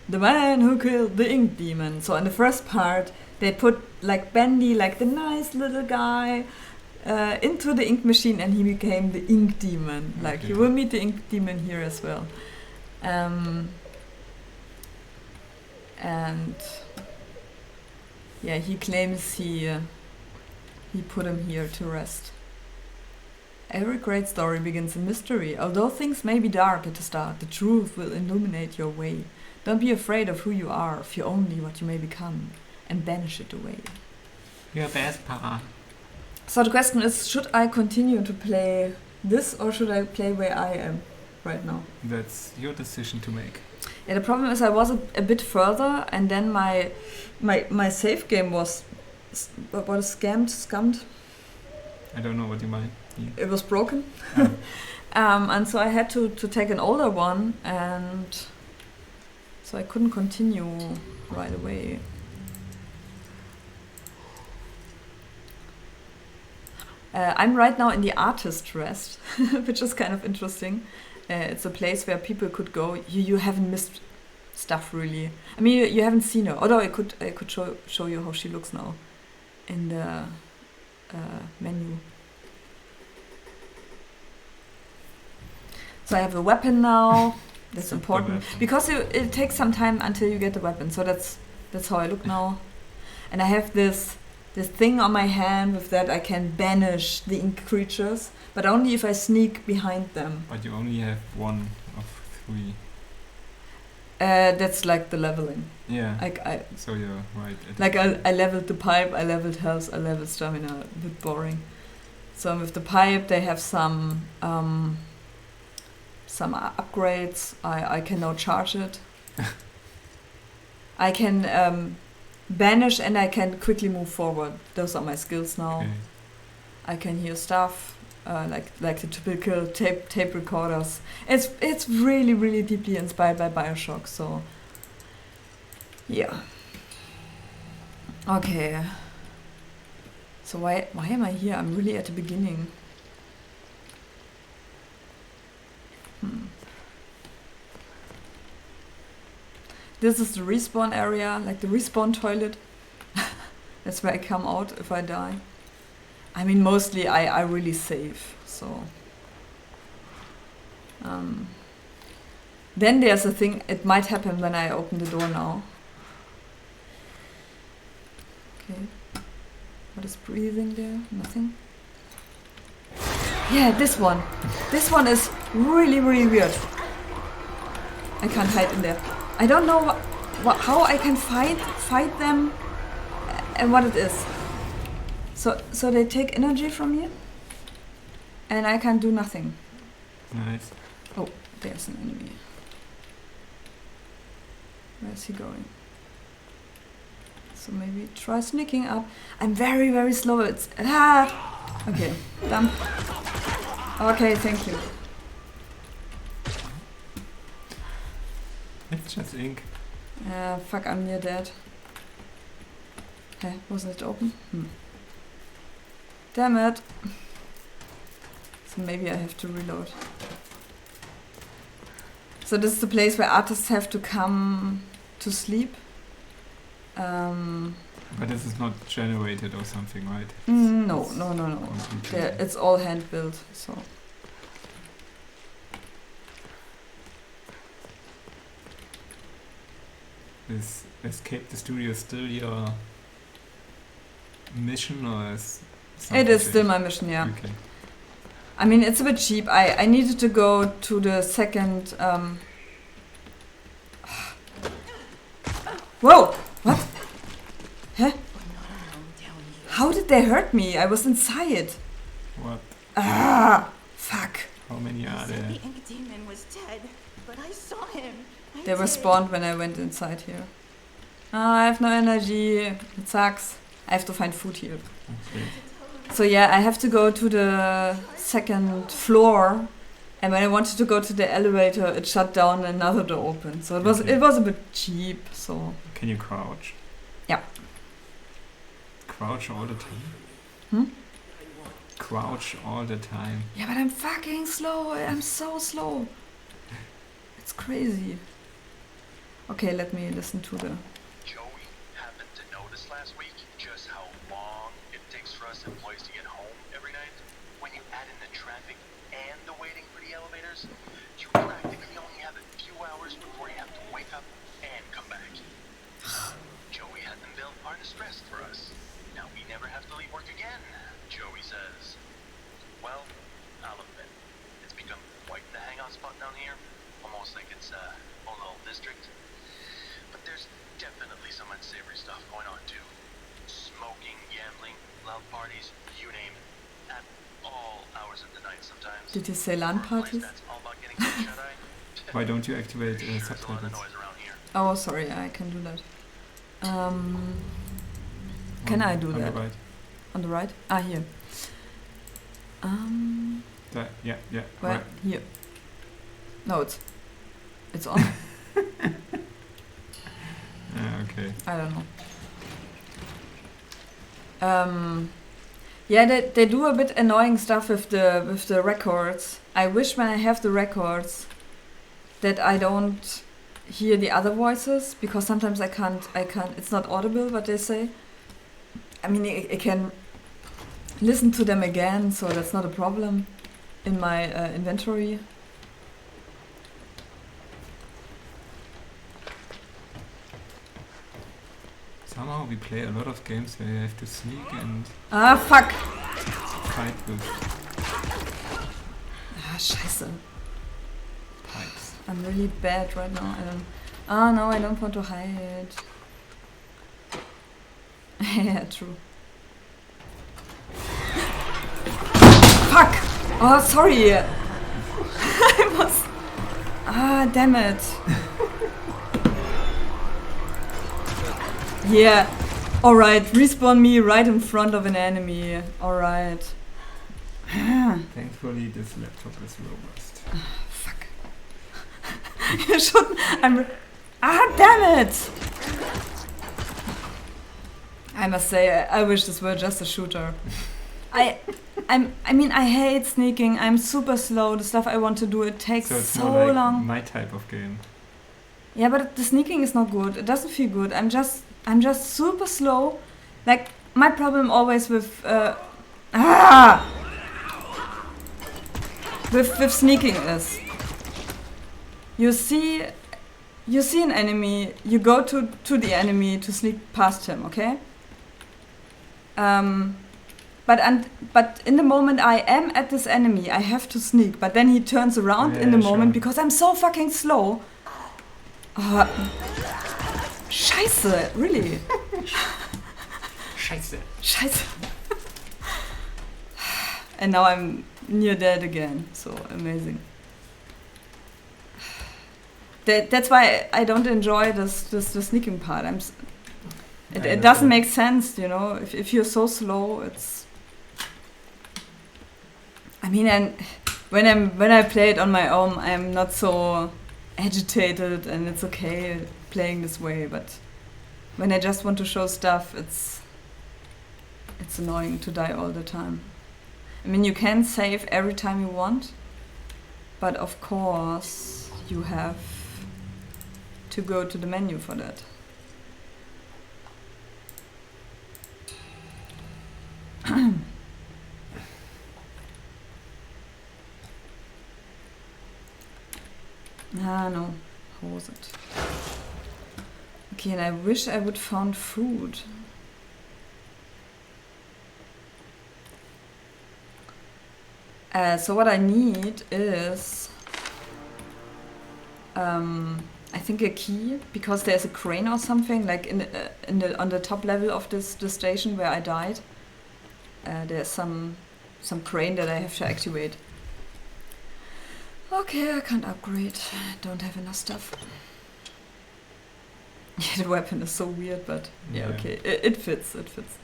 The man who killed the ink demon. So in the first part, they put like Bendy, like the nice little guy, into the ink machine, and he became the ink demon. Like Okay. you will meet the ink demon here as well. And yeah, he claims he put him here to rest. Every great story begins in mystery. Although things may be dark at the start, the truth will illuminate your way. Don't be afraid of who you are, fear only what you may become, and banish it away. Your best part. So the question is, should I continue to play this, or should I play where I am right now? That's your decision to make. Yeah, the problem is I was a bit further, and then my save game was scammed. I don't know what you mean. It was broken. Um, And so I had to take an older one, and So I couldn't continue right away. I'm right now in the artist rest, which is kind of interesting. It's a place where people could go. You haven't missed stuff really. I mean, you haven't seen her. Although I could show you how she looks now in the menu. So I have a weapon now. That's important because it takes some time until you get the weapon. So that's how I look now. And I have this thing on my hand. With that I can banish the ink creatures, but only if I sneak behind them. But you only have 1 of 3. That's like the leveling. Yeah. Like so you're right. Like I leveled the pipe, I leveled health, I leveled stamina. A bit boring. So with the pipe they have some upgrades. I can now charge it. I can banish and I can quickly move forward. Those are my skills now. Okay. I can hear stuff like the typical tape recorders. It's really really deeply inspired by Bioshock. So yeah. Okay. So why am I here? I'm really at the beginning. This is the respawn area, like the respawn toilet. That's where I come out if I die. I mean, mostly I really save, so. Then there's a thing, it might happen when I open the door now. Okay. What is breathing there? Nothing? Yeah, this one. This one is really, really weird. I can't hide in there. I don't know how I can fight them and what it is. So they take energy from me and I can do nothing. Nice. Oh, there's an enemy. Where's he going? So maybe try sneaking up. I'm very, very slow. It's okay, done. Okay, thank you. It's just ink. Fuck, I'm near dead. Hey, wasn't it open? Damn it. So maybe I have to reload. So this is the place where artists have to come to sleep. But this is not generated or something, right? No. It's all hand built, so. Is Escape the Studio still your mission, or is it is still my mission, yeah. Okay. I mean, it's a bit cheap. I needed to go to the second... Whoa! What? Huh? How did they hurt me? I was inside. What? Fuck. How many are there? The ink demon was dead, but I saw him. They were spawned when I went inside here. I have no energy. It sucks. I have to find food here. Okay. So yeah, I have to go to the second floor, and when I wanted to go to the elevator, it shut down and another door opened. So it was a bit cheap. So can you crouch? Yeah. Crouch all the time? Crouch all the time. Yeah, but I'm fucking slow. I'm so slow. It's crazy. Okay, let me listen to the... Joey happened to notice last week just how long it takes for us employees to get home every night. When you add in the traffic and the waiting for the elevators, you practically only have a few hours before you have to wake up and come back. Joey had them build harness rest for us. Now we never have to leave work again, Joey says. Well, I'll admit, it's become quite the hangout spot down here. Almost like it's a own little district. But there's definitely some unsavory stuff going on too. Smoking, gambling, loud parties, you name it. At all hours of the night sometimes. Did you say LAN parties? That's all about getting some shut-eye. Why don't you activate There's a lot of subtitles? noise around here. Oh, sorry, I can do that. Can I do that? On the right. On the right? Ah, here. Yeah. Where? Right. Here. No, it's on. Okay. I don't know. Yeah, they do a bit annoying stuff with the records. I wish when I have the records that I don't hear the other voices, because sometimes I can't. It's not audible what they say. I mean, I can listen to them again, so that's not a problem in my inventory. Somehow we play a lot of games where you have to sneak and Ah, fuck! fight with Ah, scheiße. pipes. I'm really bad right now. Ah, no, I don't want to hide. Yeah, true. Fuck! Oh, sorry! I was... Ah, damn it. Yeah. Alright, respawn me right in front of an enemy. Alright. Thankfully, this laptop is robust. Fuck. You shouldn't... Ah, damn it! I must say, I wish this were just a shooter. I mean, I hate sneaking. I'm super slow. The stuff I want to do, it takes So it's so more like long. my type of game. Yeah, but the sneaking is not good. It doesn't feel good. I'm just super slow. Like, my problem always with with sneaking is you see an enemy, you go to the enemy to sneak past him, okay? But in the moment I am at this enemy, I have to sneak. But then he turns around in the moment because I'm so fucking slow. Scheiße, really. Scheiße. Scheiße. And now I'm near dead again. So amazing. That's why I don't enjoy the sneaking part. It doesn't make sense, you know. If you're so slow, it's. I mean, and when I play it on my own, I'm not so agitated, and it's okay playing this way. But when I just want to show stuff, it's annoying to die all the time. I mean, you can save every time you want, but of course you have to go to the menu for that. Ah, no. How was it? Okay, and I wish I would found food. So what I need is I think a key, because there's a crane or something like on the top level of the station where I died. There's some crane that I have to activate. Okay, I can't upgrade. I don't have enough stuff. Yeah, the weapon is so weird, but yeah, okay, it fits. It fits.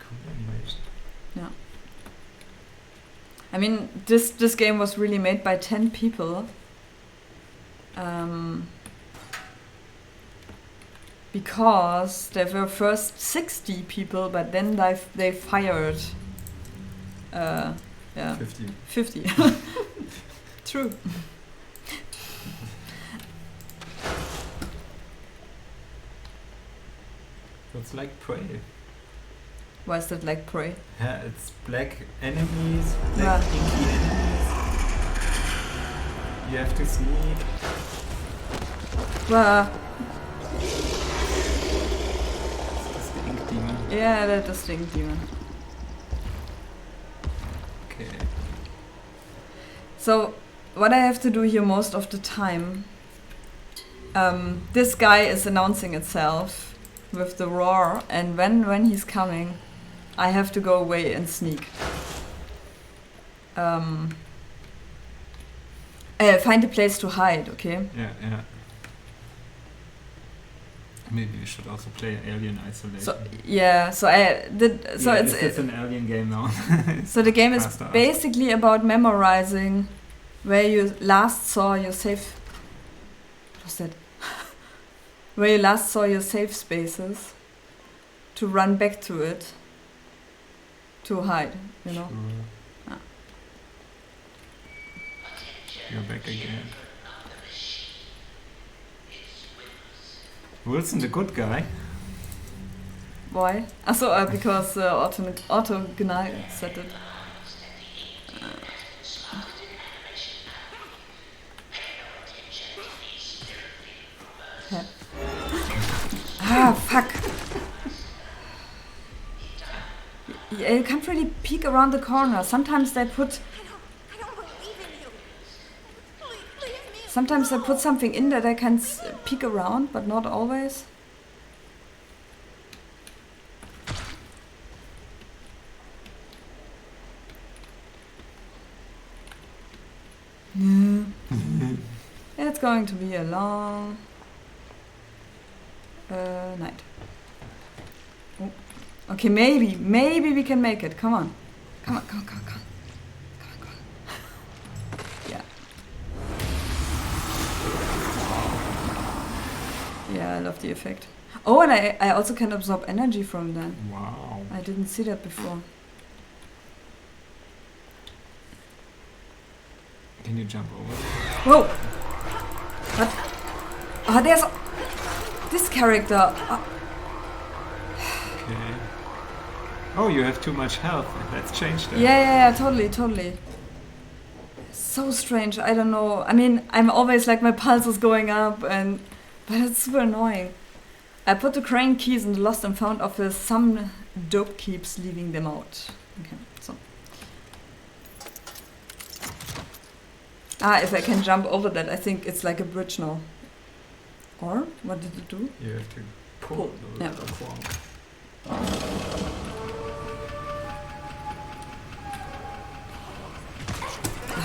Cool animation. Yeah. I mean, this game was really made by 10 people. Because there were first 60 people, but then they fired. Yeah. 50. True. It's like Prey. Why is that like Prey? Yeah, it's black enemies, black inky enemies. You have to sneak. Well, It's the ink demon. yeah, that is the ink demon. Okay. So, what I have to do here most of the time, this guy is announcing itself with the roar, and when he's coming, I have to go away and sneak. Find a place to hide, okay? Yeah. Maybe we should also play Alien Isolation. So yeah, so I did. So yeah, it's an alien game now. so the game is Faster ask. basically about memorizing where you last saw your safe. What was that? Where you last saw your safe spaces, to run back to it, to hide. You know. Sure. Ah. You're back again. Wilson, the good guy. Why? Also, because Otto Gnei said it. Yeah. Ah, fuck. Yeah, you can't really peek around the corner. Sometimes they put. I don't believe in you. Leave me Sometimes they put something in that I can peek around, but not always. Yeah. It's going to be a long night. Oh. Okay, maybe we can make it. Come on. Come on. Yeah. Yeah, I love the effect. Oh, and I also can absorb energy from them. Wow. I didn't see that before. Can you jump over? Whoa! What? Oh, there's this character. Okay. Oh, you have too much health. Let's change that. Yeah, totally. So strange. I don't know. I mean, I'm always like my pulse is going up, but it's super annoying. I put the crane keys in the lost and found office. Some dope keeps leaving them out. Okay, so. If I can jump over that, I think it's like a bridge now. Or what did it do? You have to pull. Pull, the yeah. platform.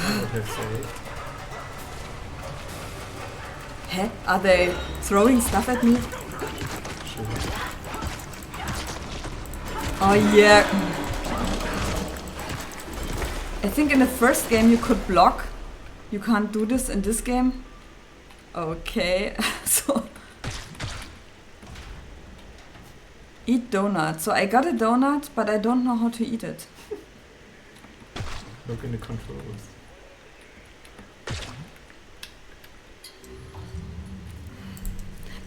What have saved? Huh? Are they throwing stuff at me? Sure. Oh yeah. I think in the first game you could block. You can't do this in this game. Okay, so eat donut. So I got a donut, but I don't know how to eat it. Look in the controls.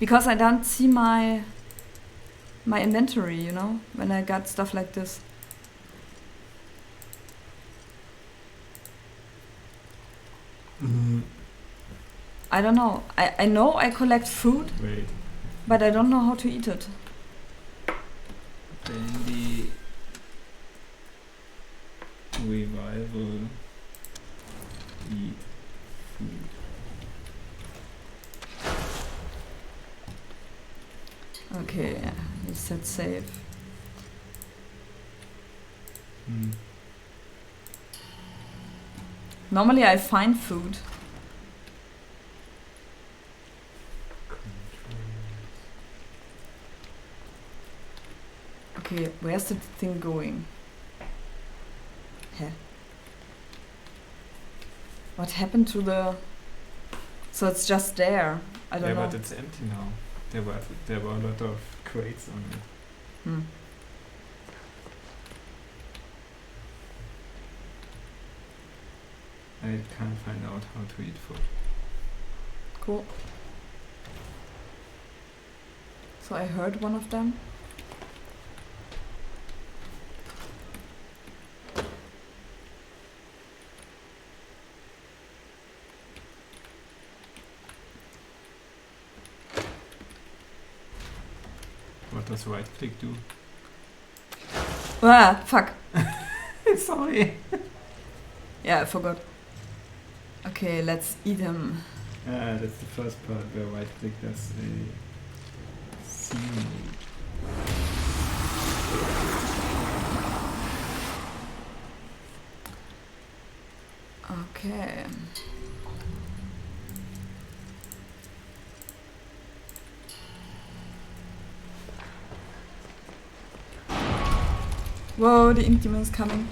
Because I don't see my inventory, you know, when I got stuff like this. I don't know. I know I collect food, Wait. but I don't know how to eat it. Bendy revival eat food. Okay, you said save. Normally I find food. Okay, where's the thing going? Huh. What happened to the... So it's just there. I don't know. Yeah, but it's empty now. There were a lot of crates on it. Hmm. I can't find out how to eat food. Cool. So I heard one of them. What does right click do? Ah, fuck. Sorry. Yeah, I forgot. Okay, let's eat him. That's the first part where right click does a scene. Okay. Whoa, the ink demon is coming.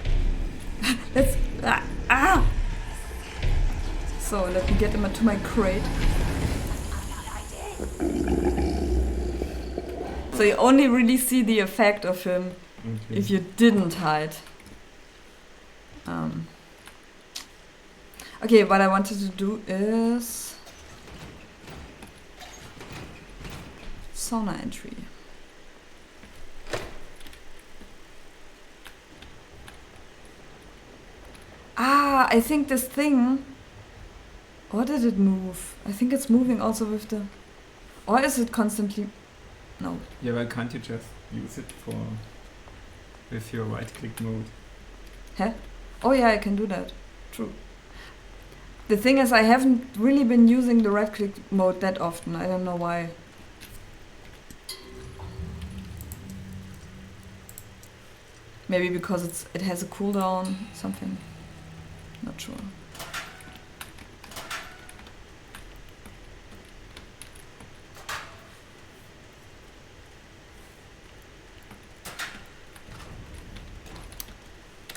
Let's... Ah! So, let me get him to my crate. So you only really see the effect of him if you didn't hide. Okay, what I wanted to do is... sauna entry. Ah, I think this thing... Or did it move? I think it's moving also with the... Or is it constantly... No. Yeah, why can't you just use it for... with your right-click mode? Huh? Oh yeah, I can do that. True. The thing is, I haven't really been using the right-click mode that often. I don't know why. Maybe because it has a cooldown, something. Not sure.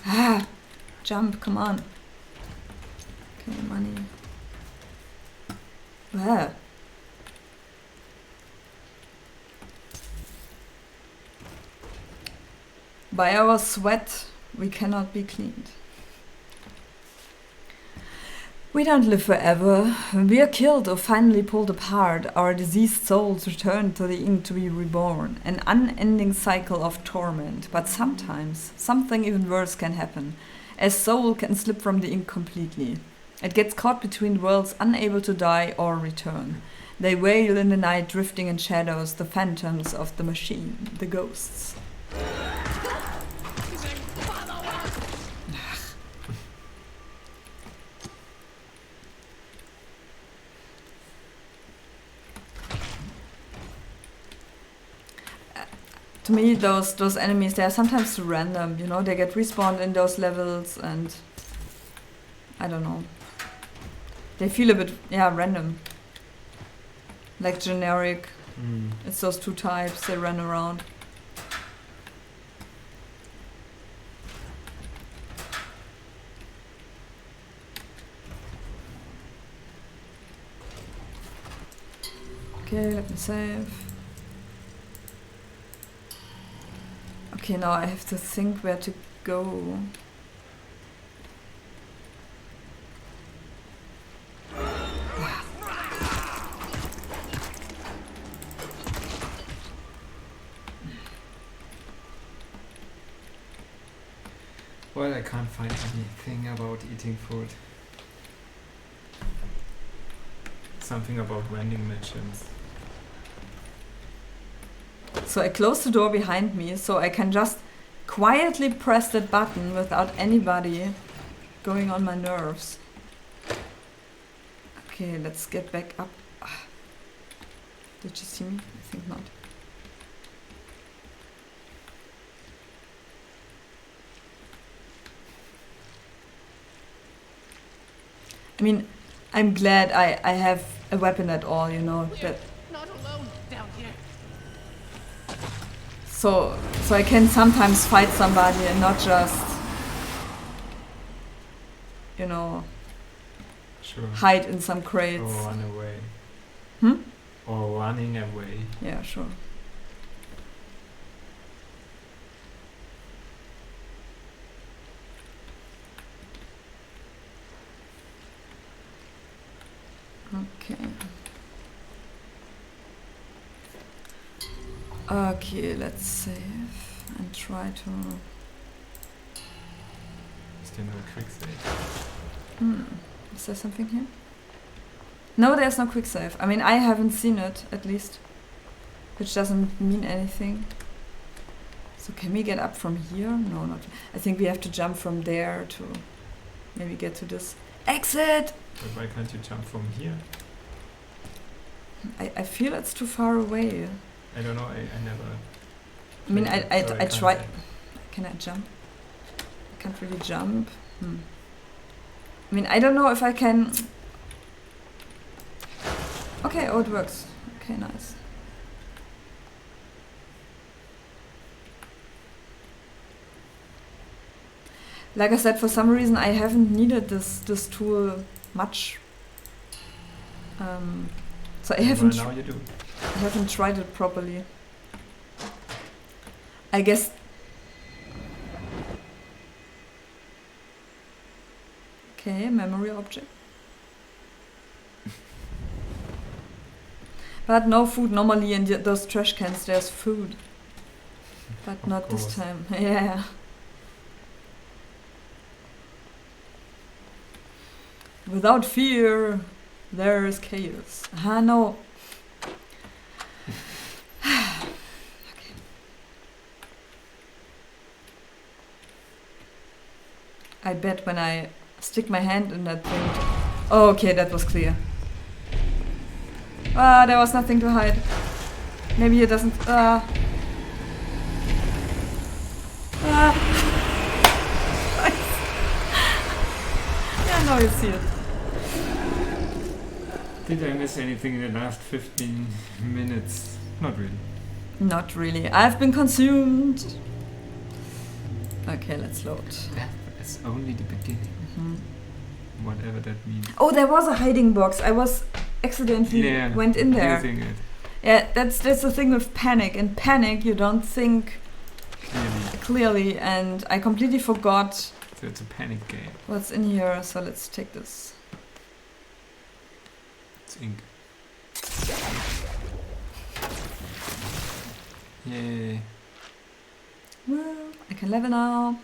Ah! Jump, come on. Okay, money. Where? By our sweat, we cannot be cleaned. We don't live forever. When we are killed or finally pulled apart, our diseased souls return to the ink to be reborn. An unending cycle of torment. But sometimes, something even worse can happen. A soul can slip from the ink completely. It gets caught between worlds, unable to die or return. They wail in the night, drifting in shadows, the phantoms of the machine, the ghosts. To me, those enemies, they are sometimes random, you know, they get respawned in those levels and I don't know. They feel a bit, yeah, random. Like generic. It's those two types, they run around. Okay, let me save. Okay, now I have to think where to go. Well, I can't find anything about eating food. Something about vending machines. So I close the door behind me so I can just quietly press that button without anybody going on my nerves. Okay, let's get back up. Did you see me? I think not. I mean, I'm glad I have a weapon at all, you know. That Not alone down here. so I can sometimes fight somebody and not just, you know, Sure. hide in some crates. Or run away. Hmm? Or running away. Yeah, sure. Okay. Okay, let's save and try to... Still no quick save. Is there something here? No, there's no quick save. I mean, I haven't seen it, at least. Which doesn't mean anything. So can we get up from here? No, not... I think we have to jump from there to maybe get to this exit! But why can't you jump from here? I feel it's too far away. I don't know, I never... I mean, I can't tried... say. Can I jump? I can't really jump. I mean, I don't know if I can... Okay, oh, it works. Okay, nice. Like I said, for some reason I haven't needed this tool much. So I haven't Well, now you do. I haven't tried it properly. I guess. Okay, memory object. But no food. Normally in those trash cans there's food. But Of not this course. time. Yeah. Without fear, there is chaos. Ah, no. Okay. I bet when I stick my hand in that thing. Oh, okay, that was clear. Ah, there was nothing to hide. Maybe it doesn't. Ah. Yeah, now you see it. Did I miss anything in the last 15 minutes? Not really. Not really. I've been consumed. Okay, let's load. It's only the beginning. Whatever that means. Oh, there was a hiding box. I was accidentally went in there. Using it. Yeah, that's the thing with panic. In panic, you don't think clearly, and I completely forgot So it's a panic game. what's in here. So let's take this. It's ink. Yay. Well, I can level now.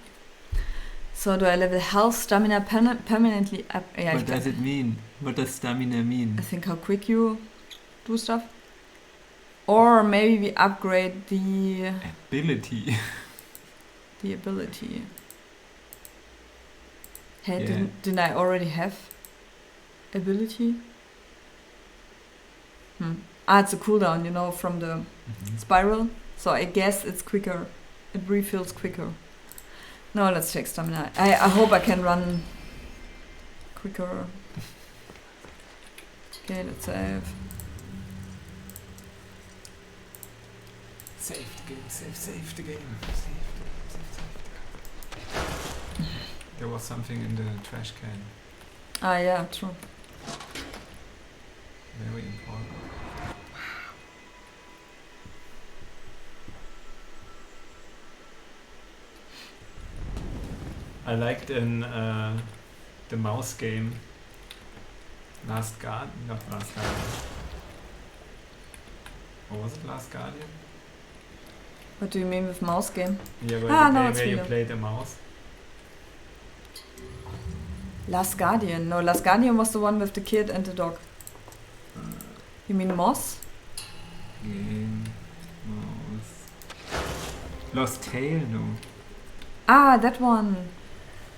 So do I level health, stamina permanently up? Yeah, What does it mean? What does stamina mean? I think how quick you do stuff. Or maybe we upgrade the Ability. ability. Hey, Yeah. didn't I already have ability? It's a cooldown, you know, from the spiral. So I guess it's quicker. It refills quicker. No, let's check stamina. I hope I can run quicker. Okay, let's save. Save the game, save the game. There was something in the trash can. Ah, yeah, true. Very important. I liked in the mouse game not Last Guardian. Or was it Last Guardian? What do you mean with mouse game? Yeah, No, where it's you Velo. played the mouse. Last Guardian. No, Last Guardian was the one with the kid and the dog. You mean Moss? Game mouse. Lost Tale, no. Ah, that one.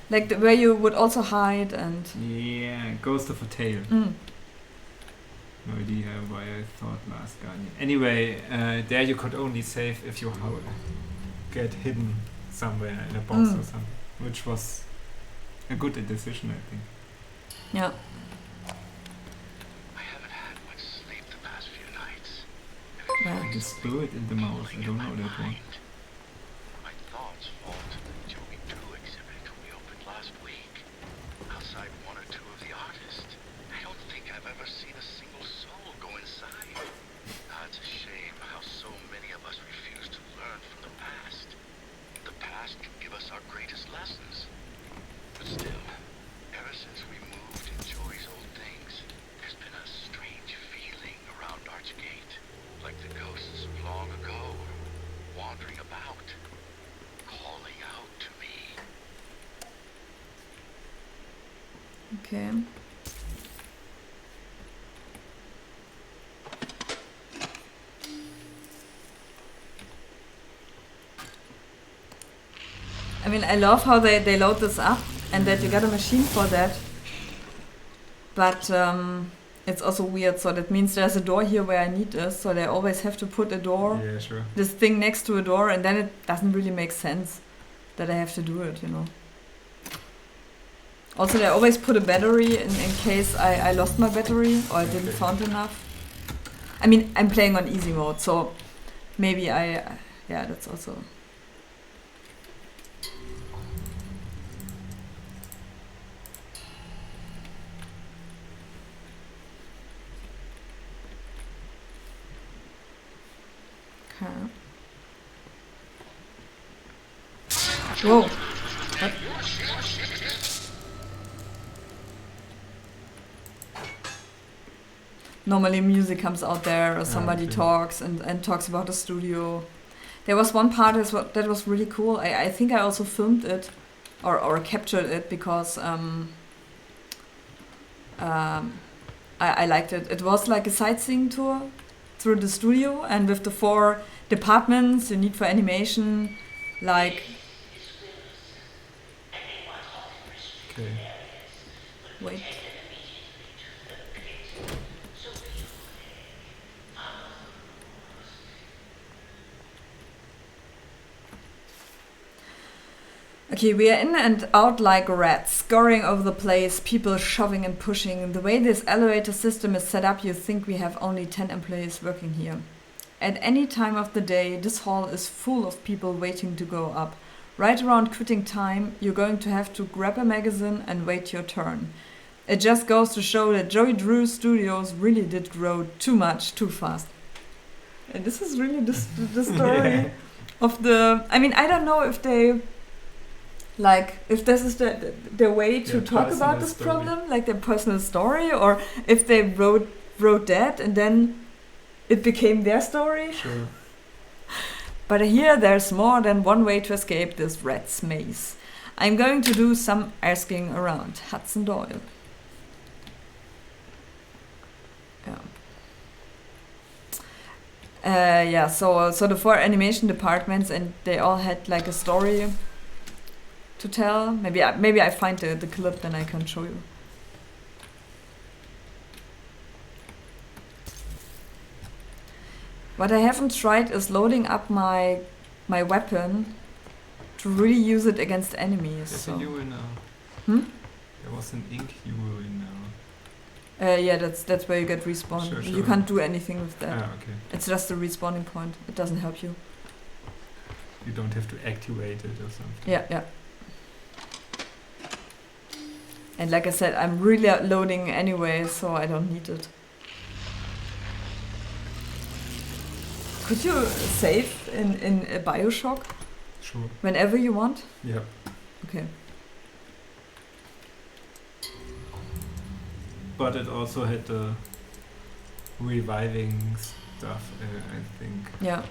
Like where you would also hide and. Yeah, Ghost of a Tale. No idea why I thought Last Guardian. Anyway, there you could only save if you get hidden somewhere in a box or something, which was a good decision, I think. Yeah. I haven't had much sleep the past few nights. Yeah. The spirit in the mouse, I don't know that one. My thoughts fall to the Joey 2 exhibit we opened last week. Outside one or two of the artists, I don't think I've ever seen a single soul go inside. It's a shame how so many of us refuse to learn from the past. The past can give us our greatest lessons. But still, ever since we moved in Joey's old things, there's been a strange feeling around Archgate, like the ghosts of long ago wandering about, calling out to me. Okay. I mean, I love how they load this up and that you got a machine for that. But it's also weird, so that means there's a door here where I need this, so they always have to put a door, Yeah, sure. this thing next to a door, and then it doesn't really make sense that I have to do it, you know. Also, they always put a battery in case I lost my battery or I didn't found enough. I mean, I'm playing on easy mode, so maybe yeah, that's also... Okay. Whoa. What? Normally music comes out there or somebody okay. talks and talks about the studio. There was one part that was really cool. I think I also filmed it or captured it because I liked it. It was like a sightseeing tour through the studio, and with the 4 departments you need for animation, like... Okay. Wait. Okay, we are in and out like rats, scurrying over the place, people shoving and pushing. The way this elevator system is set up, you think we have only 10 employees working here. At any time of the day, this hall is full of people waiting to go up. Right around quitting time, you're going to have to grab a magazine and wait your turn. It just goes to show that Joey Drew's studios really did grow too much, too fast. And this is really the story of the... I mean, I don't know if they... Like, if this is the way to talk about this problem, like their personal story, or if they wrote that and then it became their story. Sure. But here there's more than one way to escape this rat's maze. I'm going to do some asking around. Hudson Doyle. Yeah. So the 4 animation departments, and they all had like a story to tell. Maybe I find the clip, then I can show you. What I haven't tried is loading up my weapon to really use it against enemies. There's So. a UL now. There was an ink UL now. Yeah, that's where you get respawned. Sure. You can't do anything with that. Okay. It's just a respawning point. It doesn't help you. You don't have to activate it or something. Yeah. And like I said, I'm really loading anyway, so I don't need it. Could you save in a Bioshock Sure. whenever you want? Yeah. Okay. But it also had the reviving stuff, I think. Yeah.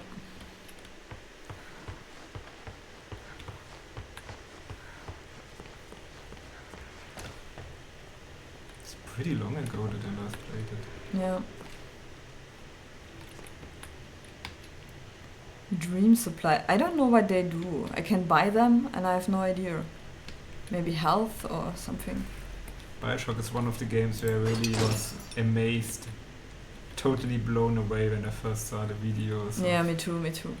It's pretty long ago that I last played it. Yeah. Dream supply. I don't know what they do. I can buy them and I have no idea. Maybe health or something. Bioshock is one of the games where I really was amazed, totally blown away when I first saw the videos. Yeah, of me too.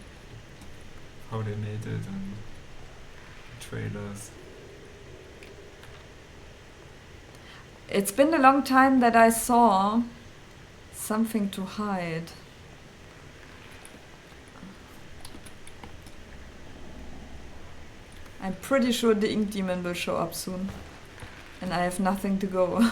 how they made it and the trailers. It's been a long time that I saw something to hide. I'm pretty sure the ink demon will show up soon. And I have nothing to go.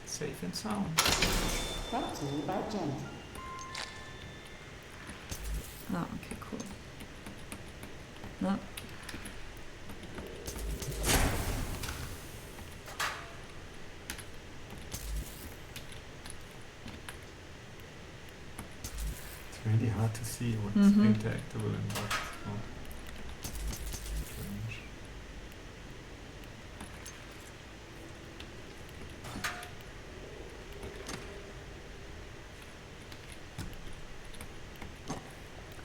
Safe and sound. Brought to you by Jenny. Oh, okay, cool. No. It's really hard to see what's Mhm. interactable and what's not. Strange.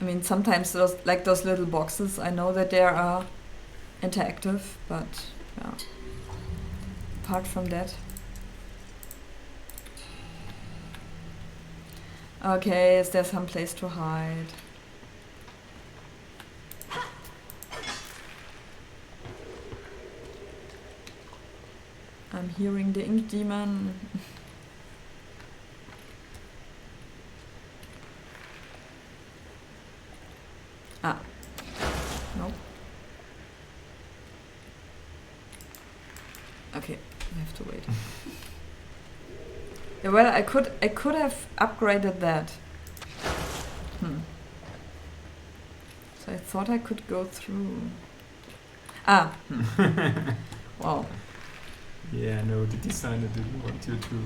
I mean, sometimes those little boxes, I know that they are interactive, but yeah. Apart from that. Okay, is there some place to hide? I'm hearing the ink demon. have to wait. Yeah, well, I could have upgraded that. So I thought I could go through. Ah. Wow. Yeah, no, the designer didn't want you to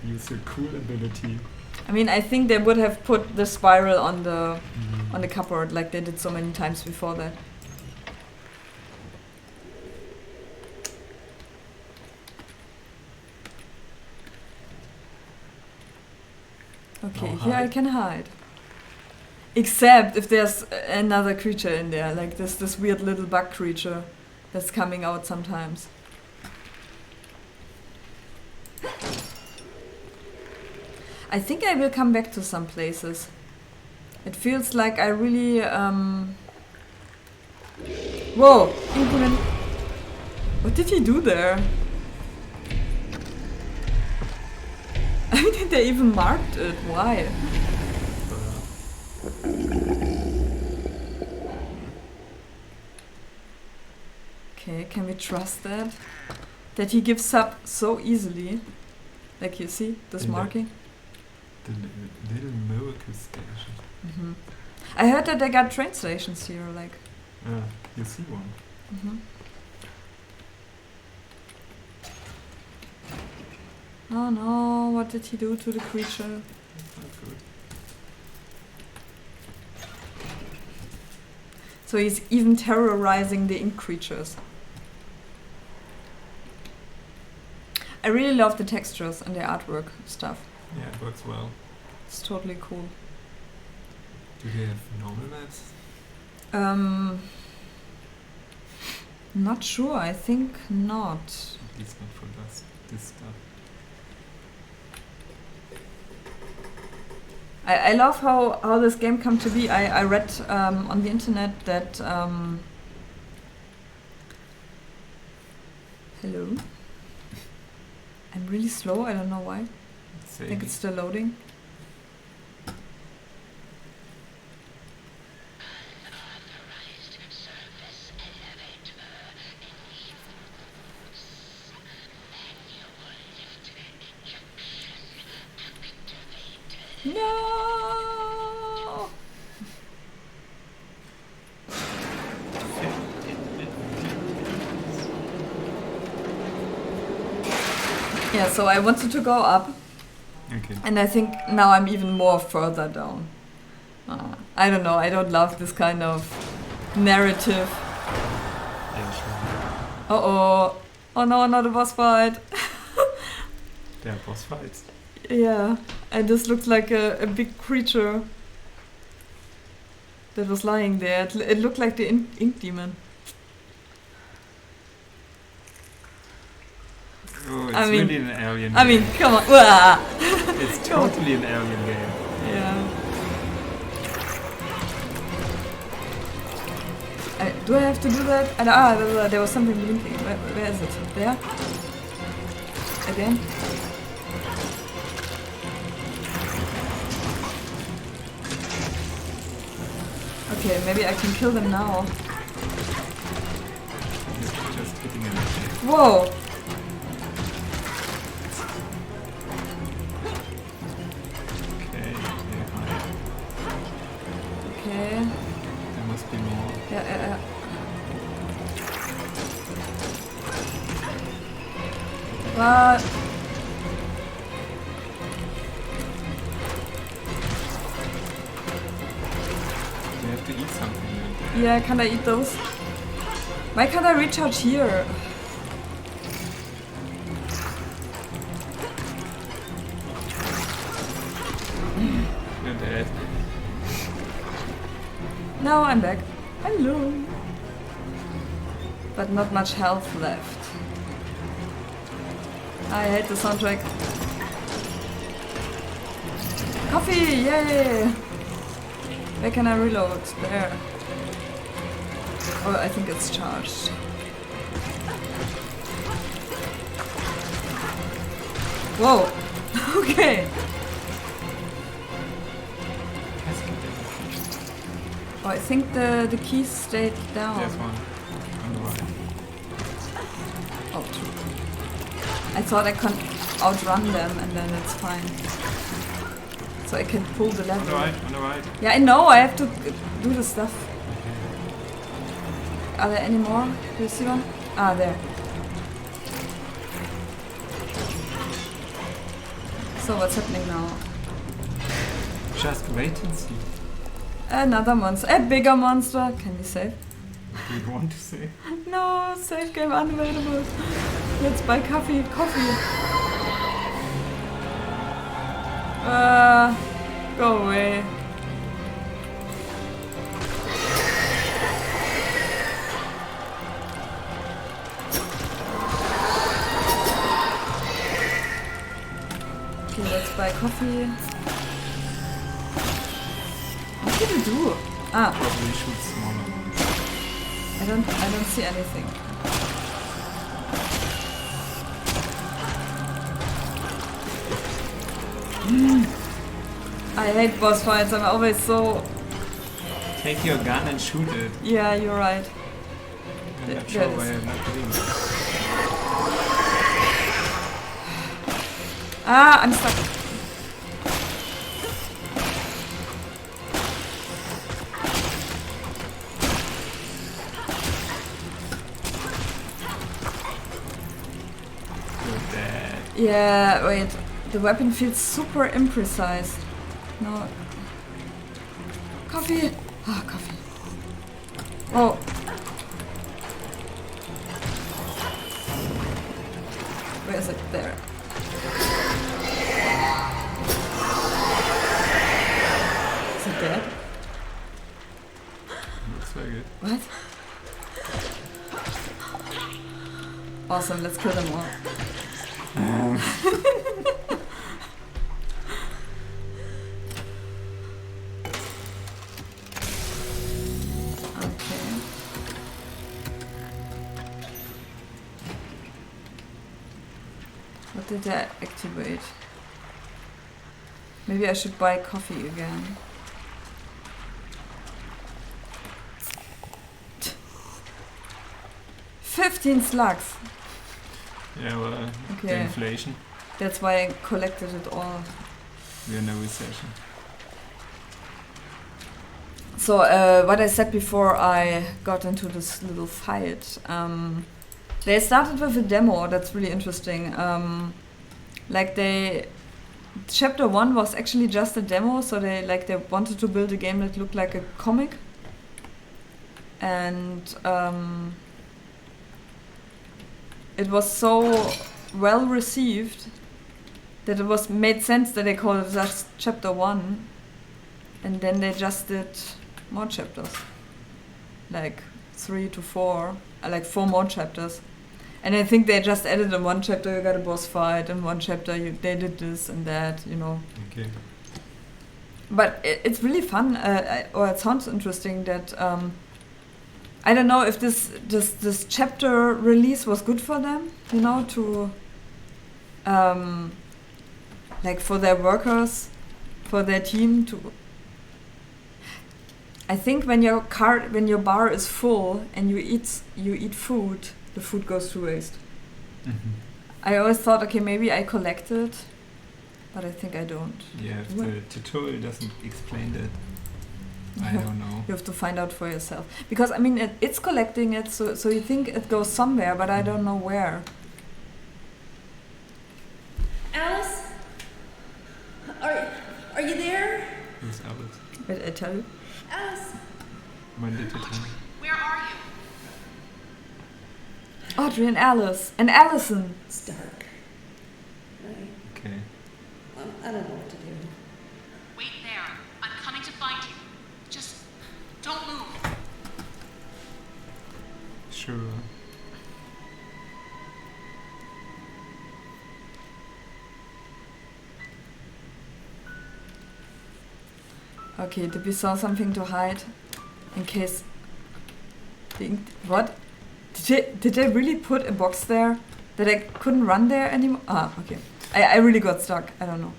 use your cool ability. I mean, I think they would have put the spiral on the cupboard like they did so many times before that. Okay, here I can hide. Except if there's another creature in there, like this weird little bug creature that's coming out sometimes. I think I will come back to some places. It feels like I really Whoa! Implement. What did he do there? I mean, they even marked it. Why? Okay, can we trust that? That he gives up so easily? Like you see, this marking? The little miracle station. Mm-hmm. I heard that they got train stations here, like... You see one. Mm-hmm. Oh no, what did he do to the creature? That's not good. So he's even terrorizing the ink creatures. I really love the textures and the artwork stuff. Yeah, it works well. It's totally cool. Do they have normal maps? Not sure, I think not. At least not for this stuff. I love how this game come to be. I read on the internet that hello. I'm really slow, I don't know why. I think it's still loading. No. Yeah, so I wanted to go up. Okay. And I think now I'm even more further down. I don't know, I don't love this kind of narrative. Yeah, sure. Uh-oh. Oh no, not a boss fight. There are boss fights. Yeah, and this looks like a big creature that was lying there. It looked like the ink demon. Oh, it's I mean- really an alien game. I mean, come on. Wah! It's totally an alien game. Yeah. Do I have to do that? There was something blinking. Where is it? There? Again? Okay, maybe I can kill them now. Just hitting it. Whoa! Okay, yeah, high. Okay. There must be more. Yeah. What? You have to eat something then. Yeah, can I eat those? Why can't I recharge here? You're dead. Now I'm back. Hello. But not much health left. I hate the soundtrack. Coffee! Yay! Where can I reload? There. Oh, I think it's charged. Whoa! Okay. Oh, I think the keys stayed down. There's one on the right. Oh, true. I thought I can outrun them and then it's fine. So I can pull the lever. On the right. Yeah, I know, I have to do the stuff. Are there any more? Do you see one? Ah, there. So what's happening now? Just wait and see. Another monster. A bigger monster. Can we save? Do you want to say? No, save game unavailable. Let's buy coffee. Go away. Okay, let's buy coffee. What did you do? Ah, Probably shoot smaller ones. I don't see anything. I hate boss fights. I'm always so. Take your gun and shoot it. Yeah, you're right. I'm not There sure it why is. I'm not doing it. Ah, I'm stuck. You're dead. Yeah, wait. The weapon feels super imprecise. No. Coffee. Ah, coffee. Oh. Where is it? There. Is it dead? Looks like it. What? Awesome, let's kill them all. Okay. What did I activate? Maybe I should buy coffee again. $15 slugs. Yeah, well, the Okay. inflation. That's why I collected it all. We're in a recession. So, what I said before I got into this little fight, they started with a demo that's really interesting. Chapter 1 was actually just a demo, so they wanted to build a game that looked like a comic. And it was so well received that it was made sense that they called it just chapter 1, and then they just did more chapters, like 3 to 4, like 4 more chapters. And I think they just added in one chapter you got a boss fight, in one chapter they did this and that, you know. Okay. But it's really fun, or it sounds interesting that I don't know if this chapter release was good for them, you know, to like for their workers, for their team to. I think when your bar is full and you eat food, the food goes to waste. Mm-hmm. I always thought, okay, maybe I collect it, but I think I don't. Yeah, if What? the tutorial doesn't explain that, I Yeah. don't know. You have to find out for yourself. Because, I mean, it's collecting it, so you think it goes somewhere, but I don't know where. Alice? Are you there? Who's Alice? Did I tell you? Alice? When did it happen? Where are you? Audrey and Alice. And Allison. It's dark. Okay. I don't know what to do. Wait there. I'm coming to find you. Just don't move. Sure. Okay, did we saw something to hide? In case... What? Did they really put a box there? That I couldn't run there anymore? Ah, okay. I really got stuck. I don't know.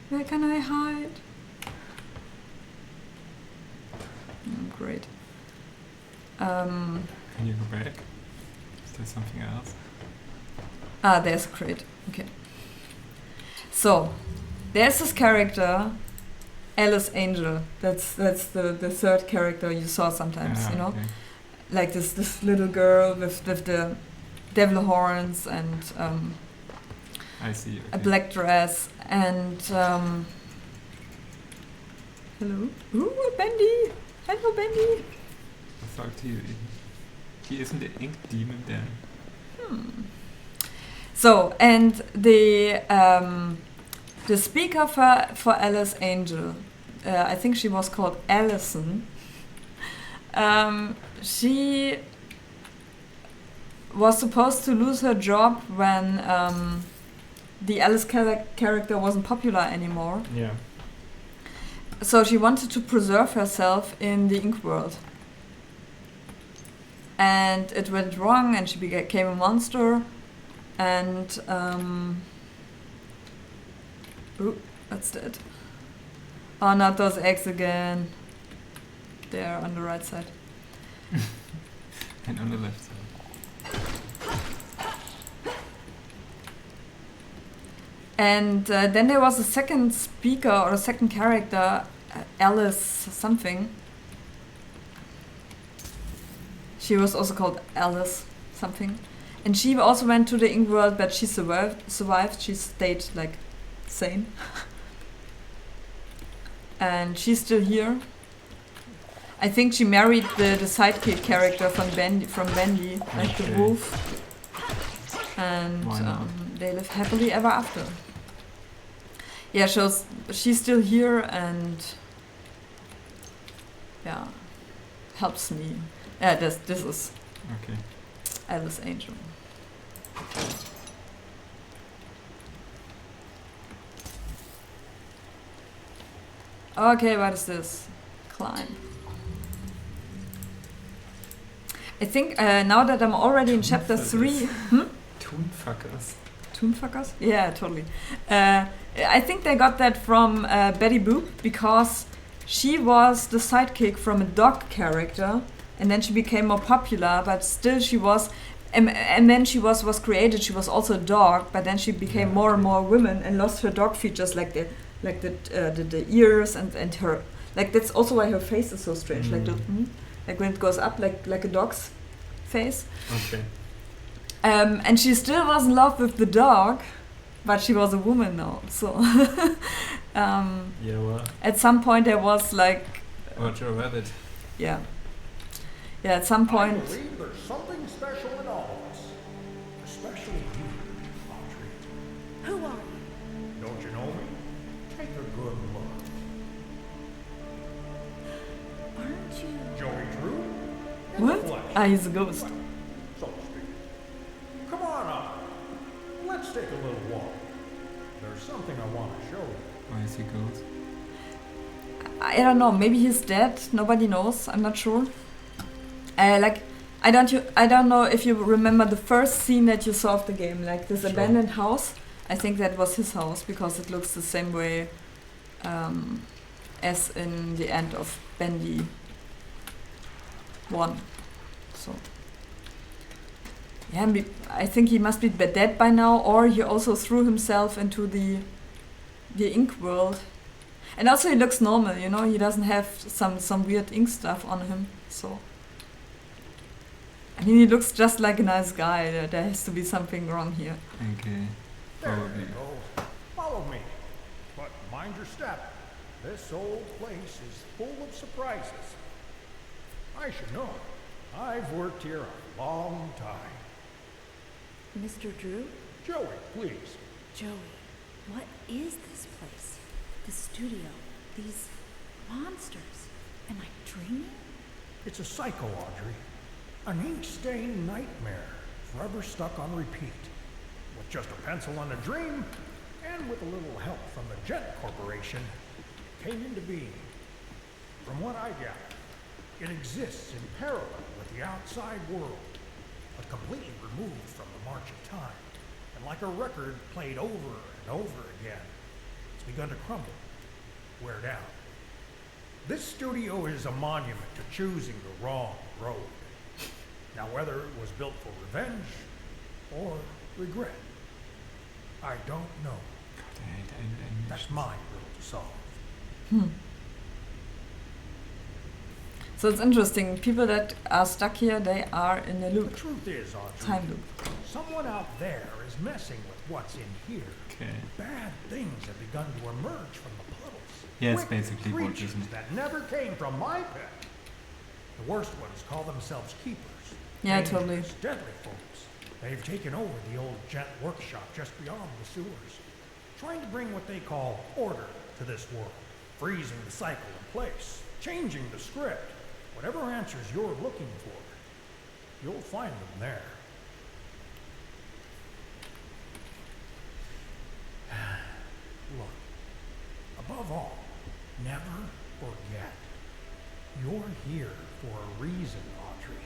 Where can I hide? Great. Can you go back? There's something else. Ah, there's a crate. Okay. So, there's this character, Alice Angel. That's the third character you saw sometimes, you know? Okay. Like this little girl with the devil horns and I see. a Okay. black dress and hello. Ooh, Bendy! Hello, Bendy! I thought he isn't the ink demon then. So, and the speaker for Alice Angel, I think she was called Allison. She was supposed to lose her job when the Alice character wasn't popular anymore. Yeah. So she wanted to preserve herself in the ink world. And it went wrong and she became a monster. And ooh, that's dead. Oh, not those eggs again. They're on the right side. And on the left side. And then there was a second speaker or a second character, Alice something. She was also called Alice something. And she also went to the ink world, but she survived. She stayed like sane. And she's still here. I think she married the sidekick character from Bendy, like the Okay. wolf. And Why not? they live happily ever after. Yeah, she's still here and yeah, helps me. Yeah, this is Okay. Alice Angel. Okay, what is this? Climb. I think now that I'm already in chapter 3... Toonfuckers. Toonfuckers? Yeah, totally. I think they got that from Betty Boop because she was the sidekick from a dog character and then she became more popular, but still she was... And then she was created, she was also a dog, but then she became more and more woman and lost her dog features like the ears and her... Like that's also why her face is so strange, like when it goes up like a dog's face. Okay. And she still was in love with the dog, but she was a woman now. So Yeah, well, at some point there was like, Roger Rabbit. yeah, at some point. I believe there's something special in all of us. Especially you, Audrey. Who are you? Don't you know me? Take a good look. Aren't you? Joey Drew? In What? the flesh, Ah, he's a ghost. so to speak. Come on up. Let's take a little walk. There's something I want to show you. Why is he ghost? I don't know. Maybe he's dead. Nobody knows. I'm not sure. I don't know if you remember the first scene that you saw of the game, like this Sure. abandoned house. I think that was his house because it looks the same way as in the end of Bendy 1. So yeah, I think he must be dead by now, or he also threw himself into the ink world. And also he looks normal, you know, he doesn't have some weird ink stuff on him, so I mean, he looks just like a nice guy. There has to be something wrong here. Okay. There Probably. you go. Follow me. But mind your step. This old place is full of surprises. I should know. I've worked here a long time. Mr. Drew? Joey, please. Joey, what is this place? The studio? These monsters? Am I dreaming? It's a psycho, Audrey. An ink-stained nightmare, forever stuck on repeat. With just a pencil and a dream, and with a little help from the Gent Corporation, came into being. From what I gather, it exists in parallel with the outside world, but completely removed from the march of time. And like a record played over and over again, it's begun to crumble, wear down. This studio is a monument to choosing the wrong road. Now, whether it was built for revenge or regret, I don't know. God, I hate animation. That's my riddle to solve. So it's interesting. People that are stuck here, they are in a The loop. truth is, Audrey, Time loop. someone out there is messing with what's in here. Okay. Bad things have begun to emerge from the puddles. Yeah, it's Wicked basically what, creatures isn't it? that never came from my pet. The worst ones call themselves keepers. Yeah, Dangerous, totally. Deadly foes. They've taken over the old gent workshop just beyond the sewers, trying to bring what they call order to this world, freezing the cycle in place, changing the script. Whatever answers you're looking for, you'll find them there. Look, above all, never forget, you're here for a reason, Audrey.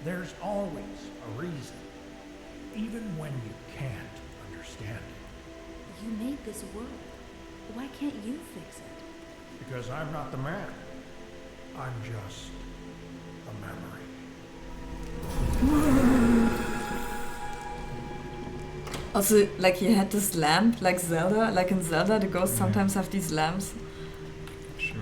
There's always a reason, even when you can't understand it. You made this world. Why can't you fix it? Because I'm not the man. I'm just a memory. Also, like he had this lamp, like Zelda. Like in Zelda, the ghosts sometimes have these lamps. Sure.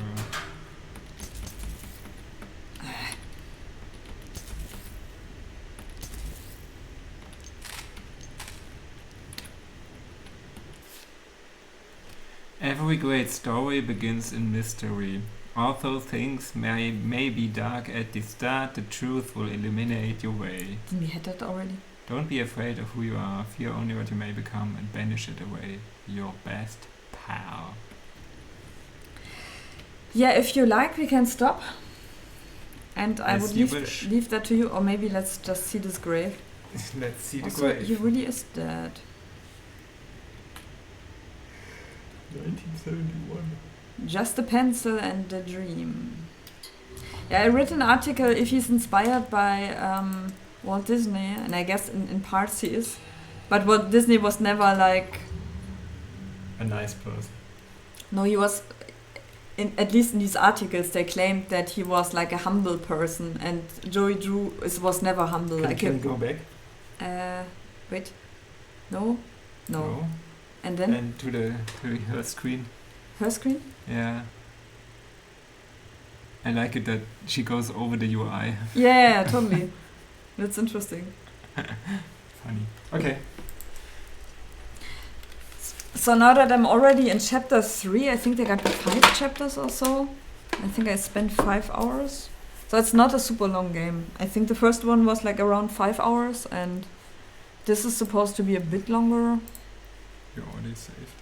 Every great story begins in mystery. Although things may be dark at the start, the truth will illuminate your way. Didn't we had that already? Don't be afraid of who you are. Fear only what you may become and banish it away. Your best pal. Yeah, if you like, we can stop. And I As would you wish. leave that to you, or maybe let's just see this grave. Let's see the Also, grave. he really is dead. 1971. Just a pencil and a dream. Yeah, I read an article if he's inspired by Walt Disney, and I guess in parts he is. But Walt Disney was never like... A nice person. No, he was... at least in these articles, they claimed that he was like a humble person, and Joey Drew was never humble. Can you go back? Wait. No? No. And then? And to her screen. Her screen? Yeah. I like it that she goes over the UI. Yeah, totally. That's interesting. Funny. Okay. So now that I'm already in chapter 3, I think they got 5 chapters or so. I think I spent 5 hours. So it's not a super long game. I think the first one was like around 5 hours, and this is supposed to be a bit longer. You're already saved.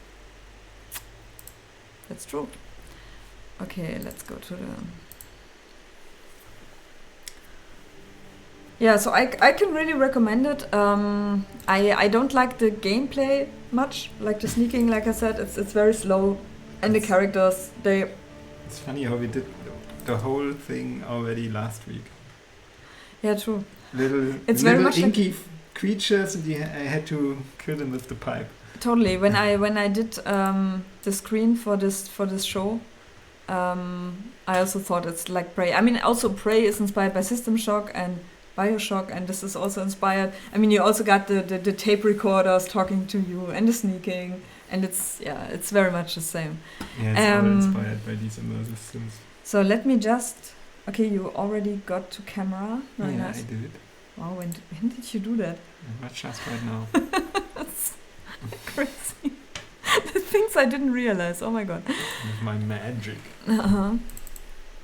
That's true. Okay, let's go to the... Yeah, so I can really recommend it. I don't like the gameplay much, like the sneaking, like I said, it's very slow. And the characters, they... It's funny how we did the whole thing already last week. Yeah, true. It's very little much inky creatures, and I had to kill them with the pipe. Totally. When I did the screen for this show, I also thought it's like Prey. I mean, also Prey is inspired by System Shock and BioShock, and this is also inspired. I mean, you also got the tape recorders talking to you and the sneaking, and it's very much the same. Yeah, it's all inspired by these immersive sims. So let me just... Okay, you already got to camera. Very yeah, nice. I did. Wow, when did you do that? Not just right now. That's crazy. The things I didn't realize. Oh my god. With my magic. Uh-huh.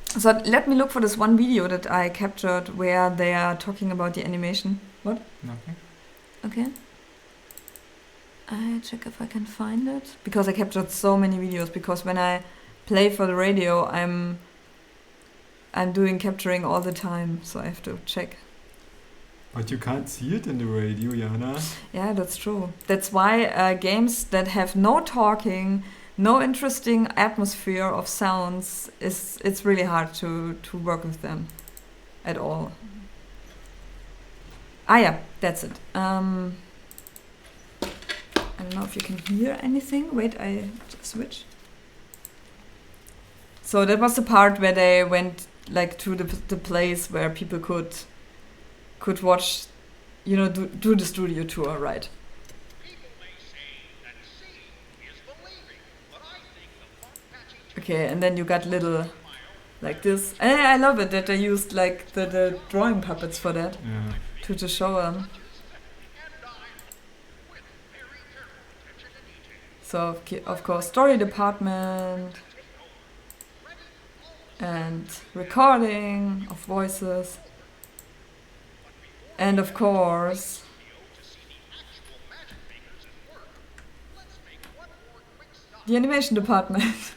So let me look for this one video that I captured where they are talking about the animation. What? Nothing. Okay. I check if I can find it. Because I captured so many videos. Because when I play for the radio, I'm doing capturing all the time. So I have to check. But you can't see it in the radio, Jana. Yeah, that's true. That's why games that have no talking, no interesting atmosphere of sounds, it's really hard to work with them at all. Ah yeah, that's it. I don't know if you can hear anything. Wait, I just switch. So that was the part where they went like to the place where people could could watch, you know, do the studio tour, right? Okay, and then you got little like this. And I love it that they used like the drawing puppets for that Yeah. to show them. So of course, story department and recording of voices, and of course the animation department.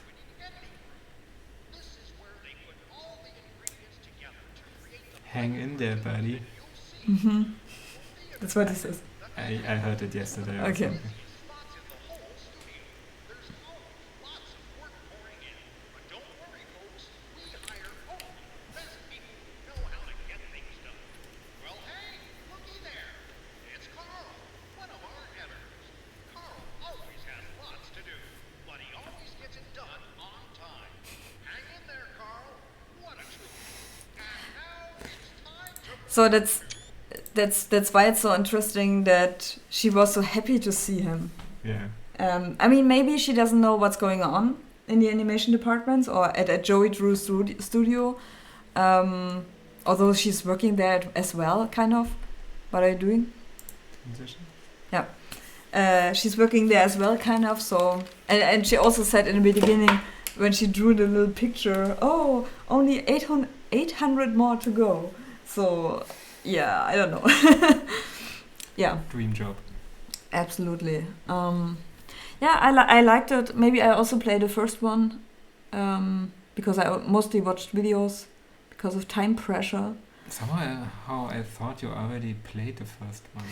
Hang in there, buddy. That's what he says. I heard it yesterday. Also. Okay. So that's why it's so interesting that she was so happy to see him. Yeah. I mean, maybe she doesn't know what's going on in the animation departments or at Joey Drew's studio. Although she's working there as well, kind of. What are you doing? Transition? Yeah. She's working there as well, kind of. So, and she also said in the beginning when she drew the little picture, oh, only 800 more to go. So, yeah, I don't know. Yeah. Dream job. Absolutely. Yeah, I liked it. Maybe I also played the first one because I mostly watched videos because of time pressure. Somehow I thought you already played the first one.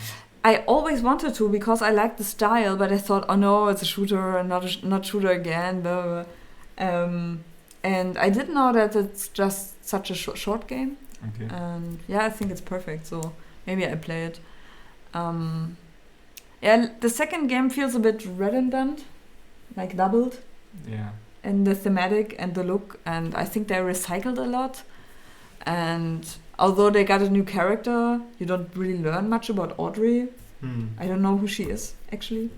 I always wanted to because I liked the style, but I thought, oh no, it's a shooter and not shooter again. Blah, blah. And I didn't know that it's just such a short game. Okay. And yeah, I think it's perfect. So maybe I play it. Yeah, the second game feels a bit redundant, like doubled. Yeah. In the thematic and the look, and I think they recycled a lot. And although they got a new character, you don't really learn much about Audrey. I don't know who she is, actually.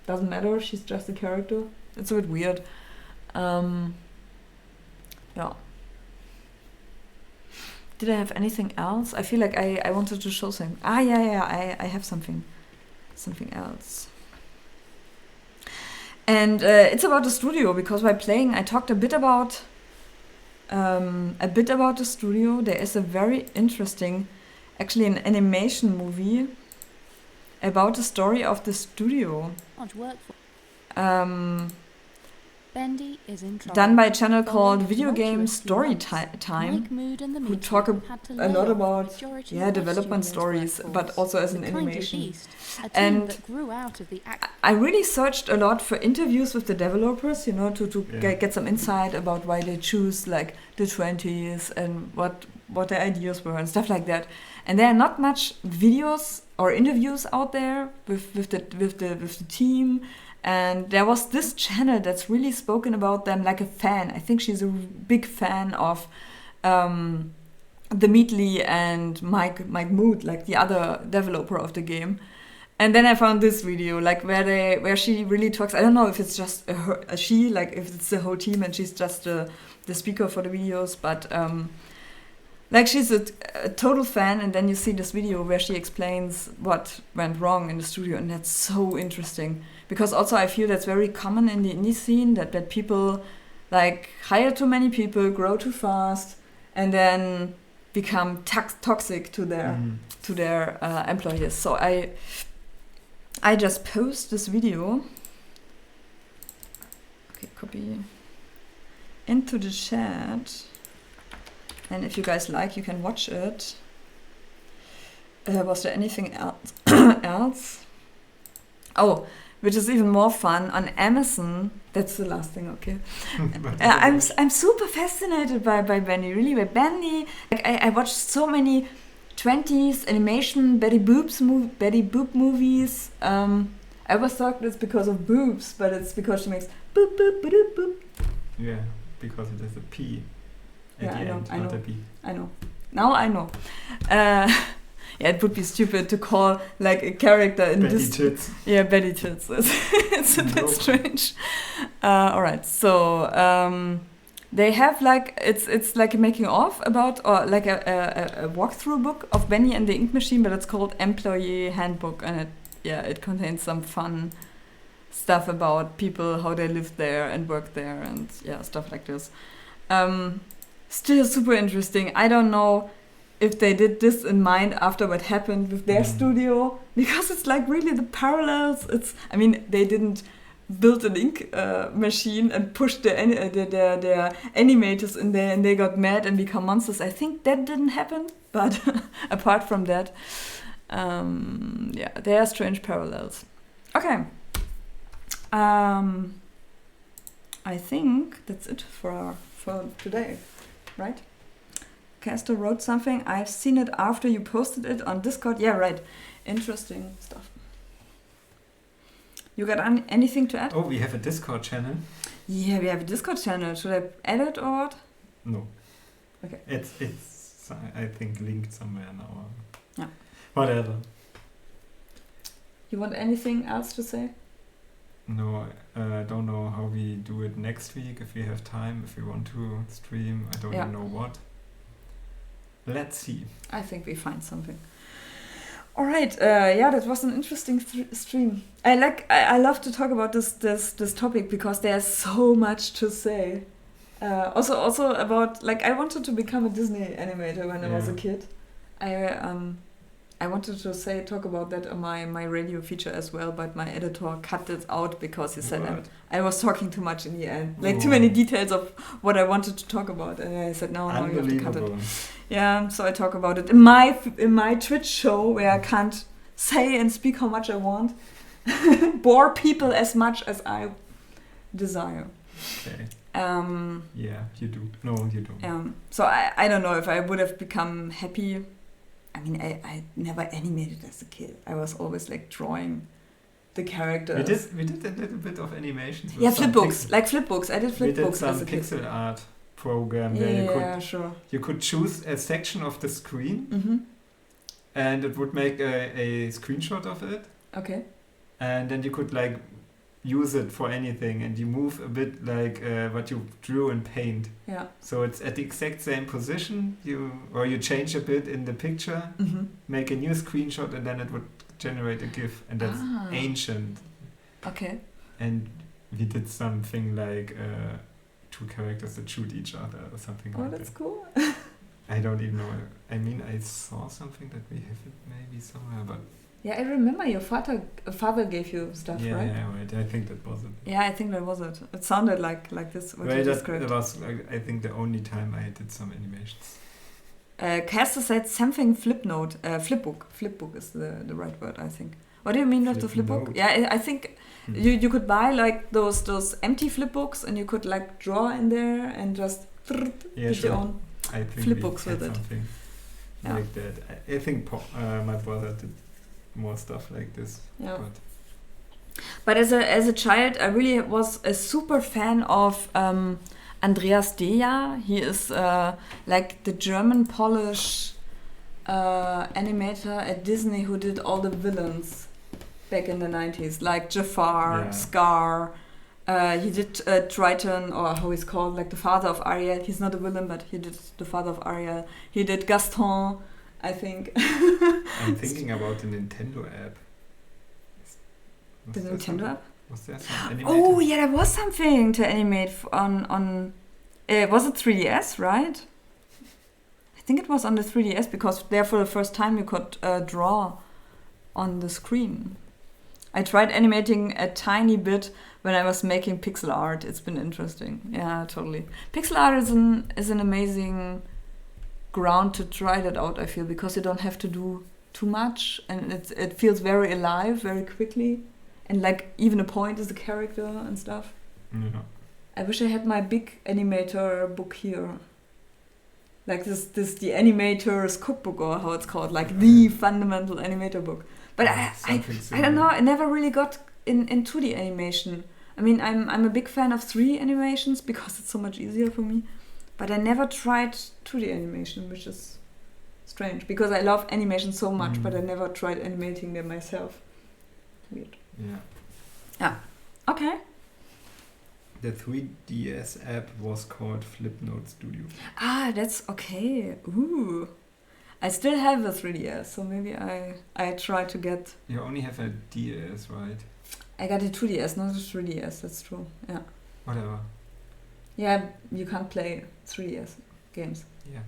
Doesn't matter, she's just a character. It's a bit weird. Yeah. Did I have anything else? I feel like I wanted to show something. Yeah, I have something else. And it's about the studio, because by playing I talked a bit about the studio. There is a very interesting, actually an animation movie about the story of the studio. Want to work for Bendy is in trouble. Done by a channel called Video Game Story Time, who talk a lot about development stories, but also as an animation. And I really searched a lot for interviews with the developers, you know, to get some insight about why they choose like the 20s and what their ideas were and stuff like that. And there are not much videos or interviews out there with the team. And there was this channel that's really spoken about them like a fan. I think she's a big fan of the Meatly and Mike Mood, like the other developer of the game. And then I found this video, like where she really talks. I don't know if it's just she, like if it's the whole team and she's just the speaker for the videos, but like she's a total fan. And then you see this video where she explains what went wrong in the studio, and that's so interesting. Because also I feel that's very common in the indie scene, that people like hire too many people, grow too fast, and then become toxic to their employees. So I just post this video. Okay, copy into the chat, and if you guys like, you can watch it. Was there anything else? Oh. Which is even more fun, on Amazon. That's the last thing, okay. I'm super fascinated by Bendy, really, by Bendy. Like I watched so many 20s animation Betty Boop movies. I always thought it's because of boobs, but it's because she makes boop boop boop boop. Yeah, because it is a P at the end, I know. not a B. I know. Now I know. Yeah, it would be stupid to call like a character in Betty this. Tits. Yeah, Betty Tits. It's a bit Nope. strange. All right, so they have like it's like a making of about or like a walkthrough book of Benny and the Ink Machine, but it's called Employee Handbook, and it contains some fun stuff about people, how they live there and work there, and stuff like this. Still super interesting. I don't know if they did this in mind after what happened with their studio, because it's like really the parallels. I mean, they didn't build an ink machine and push their animators in there and they got mad and become monsters. I think that didn't happen, but apart from that, there are strange parallels. Okay. I think that's it for today, right? Castor wrote something. I've seen it after you posted it on Discord. Yeah, right. Interesting stuff. You got anything to add? Oh, we have a Discord channel. Yeah, we have a Discord channel. Should I add it or what? No. Okay. It's I think linked somewhere now. Yeah. Whatever. You want anything else to say? No, I don't know how we do it next week, if we have time, if we want to stream. I don't even know what. Let's see. I think we find something. All right. That was an interesting stream. I love to talk about this topic because there's so much to say. Also about I wanted to become a Disney animator when I was a kid. I wanted to talk about that on my radio feature as well, but my editor cut it out because he said I was talking too much in the end. Too many details of what I wanted to talk about. And I said, no, you have to cut it. Yeah, so I talk about it in my Twitch show where I can't say and speak how much I want. Bore people as much as I desire. Okay. Yeah, you do. No, you don't. So I don't know if I would have become happy. I mean, I never animated as a kid. I was always drawing the characters. We did a little bit of animations. Yeah, flip books. Flip books. I did flip books as a kid. We did some pixel art program where you could choose a section of the screen and it would make a screenshot of it. Okay. And then you could use it for anything, and you move a bit what you drew in Paint. Yeah. So it's at the exact same position. You change a bit in the picture, make a new screenshot, and then it would generate a GIF, and that's ancient. Okay. And we did something two characters that shoot each other or something like that. Oh, that's cool. I don't even know. I mean, I saw something that we have it maybe somewhere, but. Yeah, I remember your father gave you stuff, right? Yeah, right. I think that was it. Yeah, I think that was it. It sounded like this. What you described. It was, I think, the only time I did some animations. Castor said something flipnote. Flipbook. Flipbook is the right word, I think. What do you mean with the flipbook? Yeah, I think you could buy those empty flipbooks and you could draw in there and just put your own flipbooks with it. Something like that. I think my brother did more stuff like this. Yeah. But as a child, I really was a super fan of Andreas Deja. He is the German Polish animator at Disney who did all the villains back in the 90s, like Jafar, Scar. He did Triton, or how he's called, the father of Ariel. He's not a villain, but he did the father of Ariel. He did Gaston, I think. I'm thinking about the Nintendo app. The Nintendo app? Was there some animated? Oh, yeah, there was something to animate on was it 3DS, right? I think it was on the 3DS, because there for the first time you could draw on the screen. I tried animating a tiny bit when I was making pixel art. It's been interesting. Yeah, totally. Pixel art is an amazing ground to try that out, I feel, because you don't have to do too much, and it feels very alive very quickly, and even a point is a character and stuff. Yeah. I wish I had my big animator book here, this the animator's cookbook, or how it's called, the fundamental animator book. But I don't know, I never really got in 2D animation. I mean, I'm a big fan of 3D animations because it's so much easier for me. But I never tried 2D animation, which is strange because I love animation so much, but I never tried animating them myself. Weird. Yeah. Okay. The 3DS app was called Flipnote Studio. Ah, that's okay. Ooh. I still have a 3DS, so maybe I try to get... You only have a DS, right? I got a 2DS, not a 3DS, that's true. Yeah. Whatever. Yeah, you can't play 3DS games. Yeah.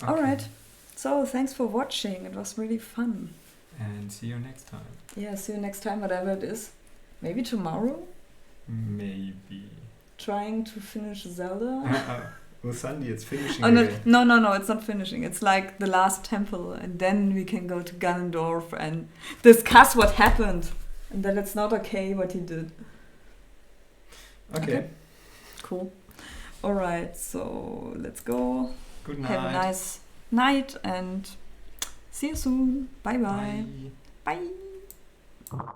Alright. So, thanks for watching. It was really fun. And see you next time. Yeah, see you next time, whatever it is. Maybe tomorrow? Maybe. Trying to finish Zelda? Oh, Sandy, it's finishing. Oh, again. no, it's not finishing. It's like the last temple, and then we can go to Ganondorf and discuss what happened. And that it's not okay what he did. Okay. Cool. Alright, so let's go. Good night. Have a nice night and see you soon. Bye-bye. Bye. Bye.